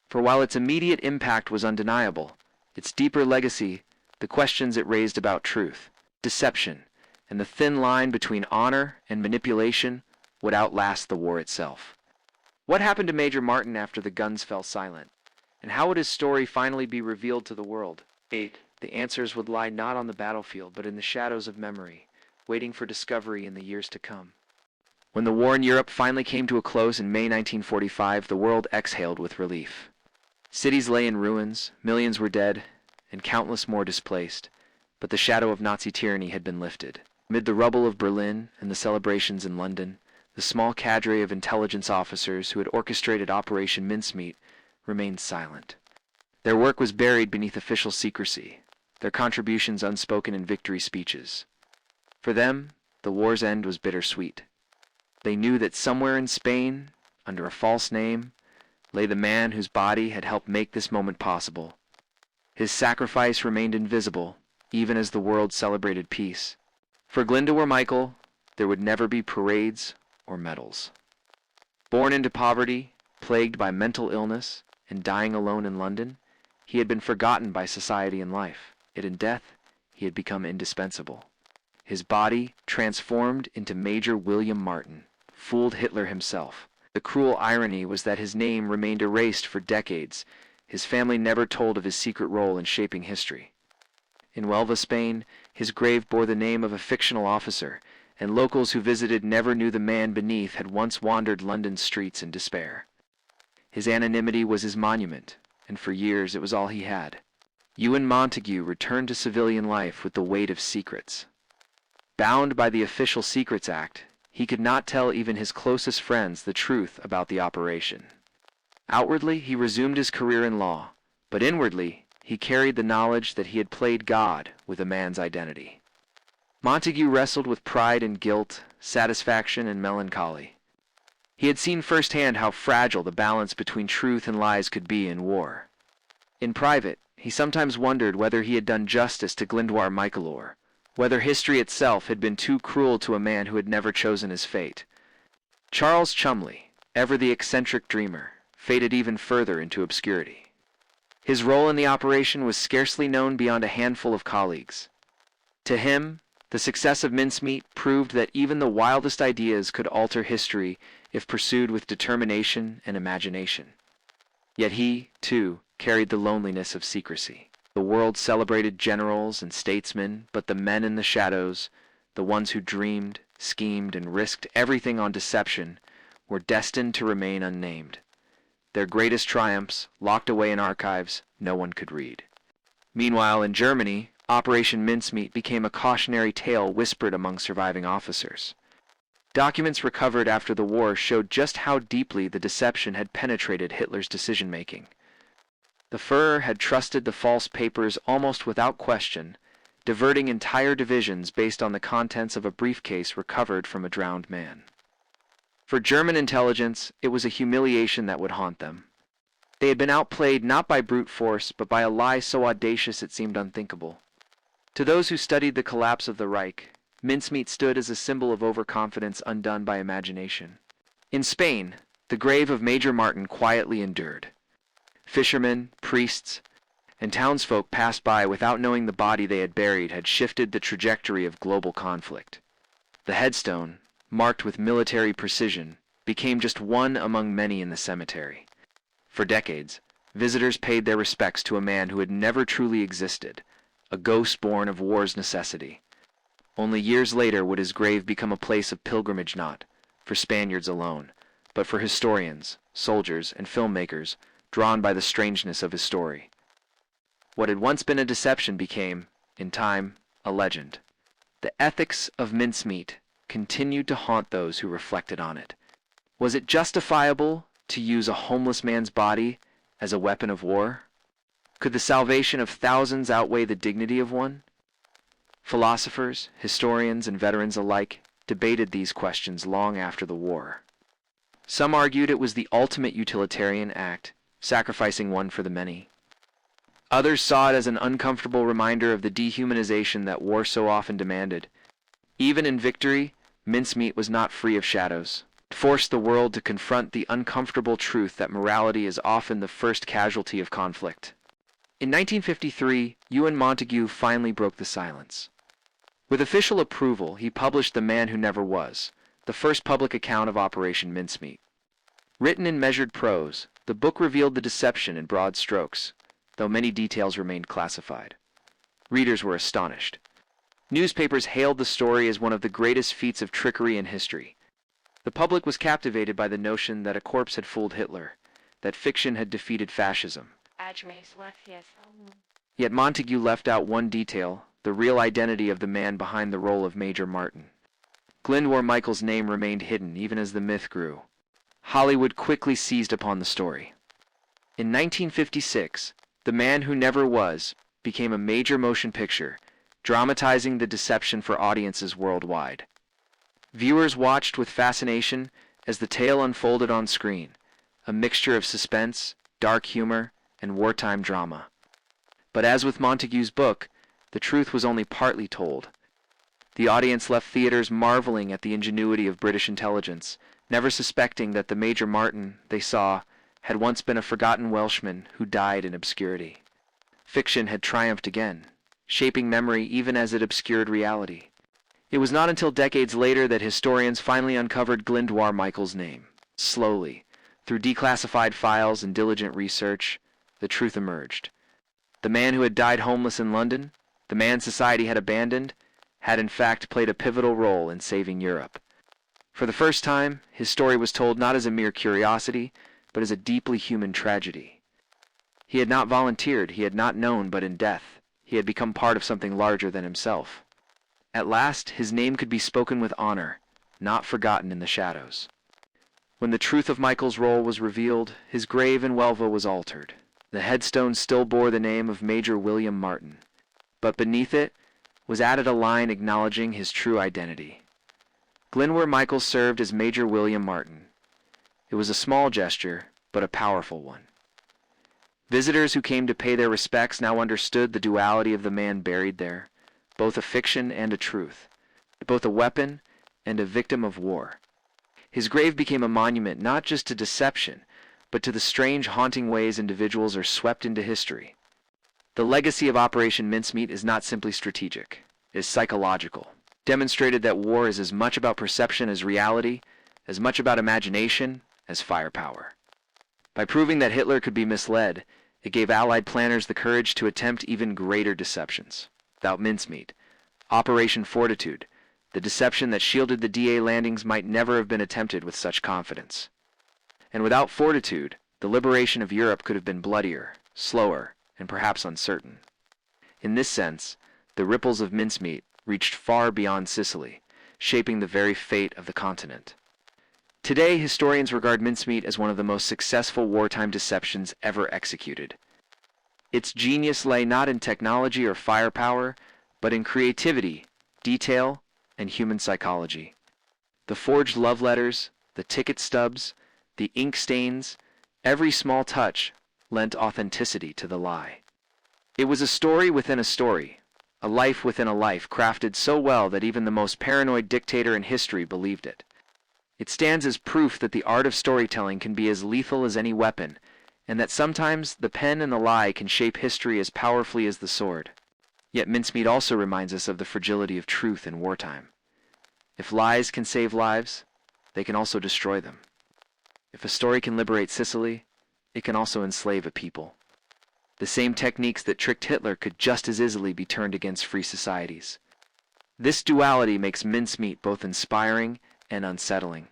For while its immediate impact was undeniable, its deeper legacy, the questions it raised about truth, deception, and the thin line between honor and manipulation would outlast the war itself. What happened to Major Martin after the guns fell silent? And how would his story finally be revealed to the world? 8. The answers would lie not on the battlefield, but in the shadows of memory, waiting for discovery in the years to come. When the war in Europe finally came to a close in May 1945, the world exhaled with relief. Cities lay in ruins, millions were dead, and countless more displaced, but the shadow of Nazi tyranny had been lifted. Amid the rubble of Berlin and the celebrations in London, the small cadre of intelligence officers who had orchestrated Operation Mincemeat remained silent. Their work was buried beneath official secrecy, their contributions unspoken in victory speeches. For them, the war's end was bittersweet. They knew that somewhere in Spain, under a false name, lay the man whose body had helped make this moment possible. His sacrifice remained invisible, even as the world celebrated peace. For Glyndwr Michael, there would never be parades or medals. Born into poverty, plagued by mental illness, and dying alone in London, he had been forgotten by society and life, yet in death he had become indispensable. His body, transformed into Major William Martin, fooled Hitler himself. The cruel irony was that his name remained erased for decades, his family never told of his secret role in shaping history. In Huelva, Spain, his grave bore the name of a fictional officer, and locals who visited never knew the man beneath had once wandered London's streets in despair. His anonymity was his monument, and for years it was all he had. Ewan Montague returned to civilian life with the weight of secrets. Bound by the Official Secrets Act, he could not tell even his closest friends the truth about the operation. Outwardly, he resumed his career in law, but inwardly, he carried the knowledge that he had played God with a man's identity. Montague wrestled with pride and guilt, satisfaction and melancholy. He had seen firsthand how fragile the balance between truth and lies could be in war. In private, he sometimes wondered whether he had done justice to Glyndwr Michael, whether history itself had been too cruel to a man who had never chosen his fate. Charles Chumley, ever the eccentric dreamer, faded even further into obscurity. His role in the operation was scarcely known beyond a handful of colleagues. To him, the success of Mincemeat proved that even the wildest ideas could alter history if pursued with determination and imagination. Yet he, too, carried the loneliness of secrecy. The world celebrated generals and statesmen, but the men in the shadows, the ones who dreamed, schemed, and risked everything on deception, were destined to remain unnamed. Their greatest triumphs, locked away in archives, no one could read. Meanwhile, in Germany, Operation Mincemeat became a cautionary tale whispered among surviving officers. Documents recovered after the war showed just how deeply the deception had penetrated Hitler's decision-making. The Führer had trusted the false papers almost without question, diverting entire divisions based on the contents of a briefcase recovered from a drowned man. For German intelligence, it was a humiliation that would haunt them. They had been outplayed not by brute force, but by a lie so audacious it seemed unthinkable. To those who studied the collapse of the Reich, mincemeat stood as a symbol of overconfidence undone by imagination. In Spain, the grave of Major Martin quietly endured. Fishermen, priests, and townsfolk passed by without knowing the body they had buried had shifted the trajectory of global conflict. The headstone, marked with military precision, became just one among many in the cemetery. For decades, visitors paid their respects to a man who had never truly existed, a ghost born of war's necessity. Only years later would his grave become a place of pilgrimage not for Spaniards alone, but for historians, soldiers, and filmmakers drawn by the strangeness of his story. What had once been a deception became, in time, a legend. The ethics of mincemeat continued to haunt those who reflected on it. Was it justifiable to use a homeless man's body as a weapon of war? Could the salvation of thousands outweigh the dignity of one? Philosophers, historians, and veterans alike debated these questions long after the war. Some argued it was the ultimate utilitarian act, sacrificing one for the many. Others saw it as an uncomfortable reminder of the dehumanization that war so often demanded. Even in victory, mincemeat was not free of shadows. It forced the world to confront the uncomfortable truth that morality is often the first casualty of conflict. In 1953, Ewan Montague finally broke the silence. With official approval, he published The Man Who Never Was, the first public account of Operation Mincemeat. Written in measured prose, the book revealed the deception in broad strokes, though many details remained classified. Readers were astonished. Newspapers hailed the story as one of the greatest feats of trickery in history. The public was captivated by the notion that a corpse had fooled Hitler, that fiction had defeated fascism. Yet Montague left out one detail, the real identity of the man behind the role of Major Martin. Glyndwr Michael's name remained hidden even as the myth grew. Hollywood quickly seized upon the story. In 1956, The Man Who Never Was became a major motion picture, dramatizing the deception for audiences worldwide. Viewers watched with fascination as the tale unfolded on screen, a mixture of suspense, dark humor, and wartime drama. But as with Montague's book, the truth was only partly told. The audience left theaters marveling at the ingenuity of British intelligence, never suspecting that the Major Martin they saw had once been a forgotten Welshman who died in obscurity. Fiction had triumphed again, shaping memory even as it obscured reality. It was not until decades later that historians finally uncovered Glyndwr Michael's name. Slowly, through declassified files and diligent research, the truth emerged. The man who had died homeless in London, the man society had abandoned, had in fact played a pivotal role in saving Europe. For the first time, his story was told not as a mere curiosity, but as a deeply human tragedy. He had not volunteered, he had not known, but in death, he had become part of something larger than himself. At last, his name could be spoken with honor, not forgotten in the shadows. When the truth of Michael's role was revealed, his grave in Welva was altered. The headstone still bore the name of Major William Martin, but beneath it was added a line acknowledging his true identity. Glyndwr Michael served as Major William Martin. It was a small gesture, but a powerful one. Visitors who came to pay their respects now understood the duality of the man buried there, both a fiction and a truth, both a weapon and a victim of war. His grave became a monument not just to deception, but to the strange, haunting ways individuals are swept into history. The legacy of Operation Mincemeat is not simply strategic, it is psychological, demonstrated that war is as much about perception as reality, as much about imagination as firepower. By proving that Hitler could be misled, it gave Allied planners the courage to attempt even greater deceptions. Without mincemeat, Operation Fortitude, the deception that shielded the DA landings might never have been attempted with such confidence. And without fortitude, the liberation of Europe could have been bloodier, slower, and perhaps uncertain. In this sense, the ripples of Mincemeat reached far beyond Sicily, shaping the very fate of the continent. Today, historians regard Mincemeat as one of the most successful wartime deceptions ever executed. Its genius lay not in technology or firepower, but in creativity, detail, and human psychology. The forged love letters, the ticket stubs, the ink stains, every small touch lent authenticity to the lie. It was a story within a story, a life within a life, crafted so well that even the most paranoid dictator in history believed it. It stands as proof that the art of storytelling can be as lethal as any weapon, and that sometimes the pen and the lie can shape history as powerfully as the sword. Yet Mincemeat also reminds us of the fragility of truth in wartime. If lies can save lives, they can also destroy them. If a story can liberate Sicily, it can also enslave a people. The same techniques that tricked Hitler could just as easily be turned against free societies. This duality makes Mincemeat both inspiring and unsettling.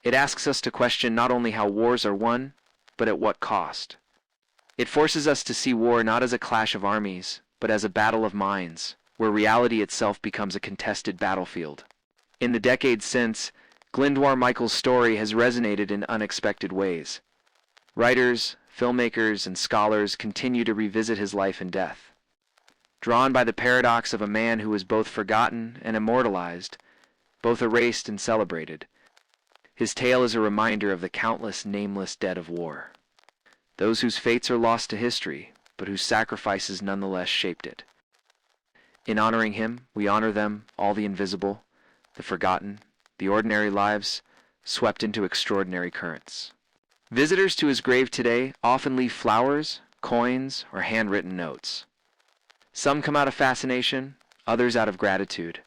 It asks us to question not only how wars are won, but at what cost. It forces us to see war not as a clash of armies, but as a battle of minds, where reality itself becomes a contested battlefield. In the decades since, WWII's story has resonated in unexpected ways. Writers, filmmakers, and scholars continue to revisit his life and death. Drawn by the paradox of a man who was both forgotten and immortalized, both erased and celebrated, his tale is a reminder of the countless nameless dead of war. Those whose fates are lost to history, but whose sacrifices nonetheless shaped it. In honoring him, we honor them, all the invisible, the forgotten, the ordinary lives swept into extraordinary currents. Visitors to his grave today often leave flowers, coins, or handwritten notes. Some come out of fascination, others out of gratitude.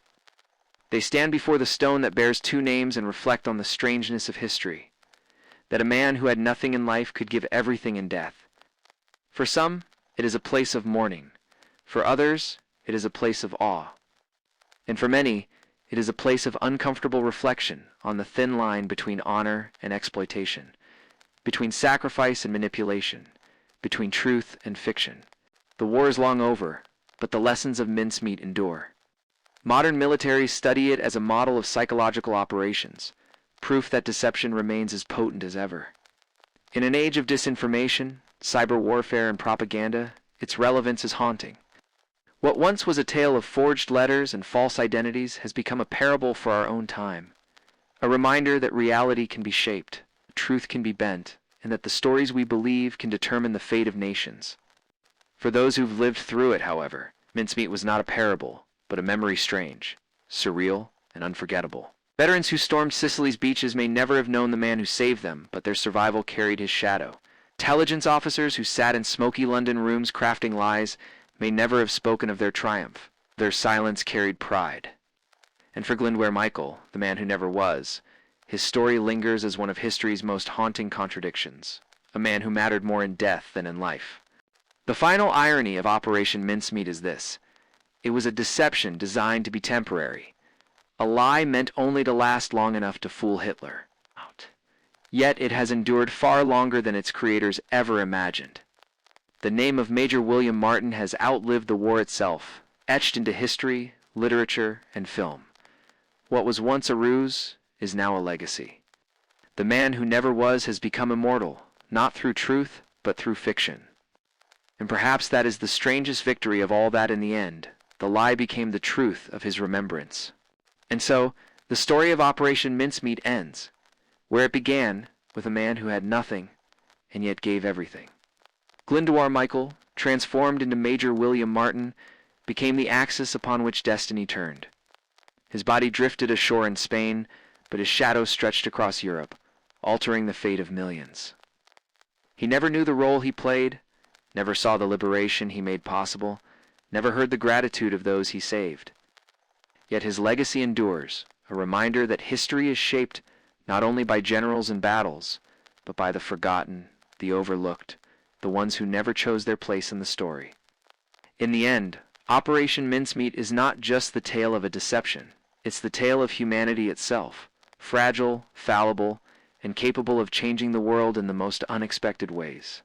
They stand before the stone that bears two names and reflect on the strangeness of history, that a man who had nothing in life could give everything in death. For some, it is a place of mourning. For others, it is a place of awe. And for many, it is a place of uncomfortable reflection on the thin line between honor and exploitation, between sacrifice and manipulation, between truth and fiction. The war is long over, but the lessons of Mincemeat endure. Modern militaries study it as a model of psychological operations, proof that deception remains as potent as ever. In an age of disinformation, cyber warfare, and propaganda, its relevance is haunting. What once was a tale of forged letters and false identities has become a parable for our own time, a reminder that reality can be shaped, truth can be bent, and that the stories we believe can determine the fate of nations. For those who've lived through it, however, Mincemeat was not a parable, but a memory strange, surreal, and unforgettable. Veterans who stormed Sicily's beaches may never have known the man who saved them, but their survival carried his shadow. Intelligence officers who sat in smoky London rooms crafting lies may never have spoken of their triumph. Their silence carried pride. And for WWII, the man who never was, his story lingers as one of history's most haunting contradictions, a man who mattered more in death than in life. The final irony of Operation Mincemeat is this. It was a deception designed to be temporary, a lie meant only to last long enough to fool Hitler. Yet it has endured far longer than its creators ever imagined. The name of Major William Martin has outlived the war itself, etched into history, literature, and film. What was once a ruse is now a legacy. The man who never was has become immortal, not through truth, but through fiction. And perhaps that is the strangest victory of all that in the end. The lie became the truth of his remembrance. And so, the story of Operation Mincemeat ends, where it began with a man who had nothing and yet gave everything. WWII, transformed into Major William Martin, became the axis upon which destiny turned. His body drifted ashore in Spain, but his shadow stretched across Europe, altering the fate of millions. He never knew the role he played, never saw the liberation he made possible, never heard the gratitude of those he saved. Yet his legacy endures, a reminder that history is shaped not only by generals and battles, but by the forgotten, the overlooked, the ones who never chose their place in the story. In the end, Operation Mincemeat is not just the tale of a deception. It's the tale of humanity itself, fragile, fallible, and capable of changing the world in the most unexpected ways.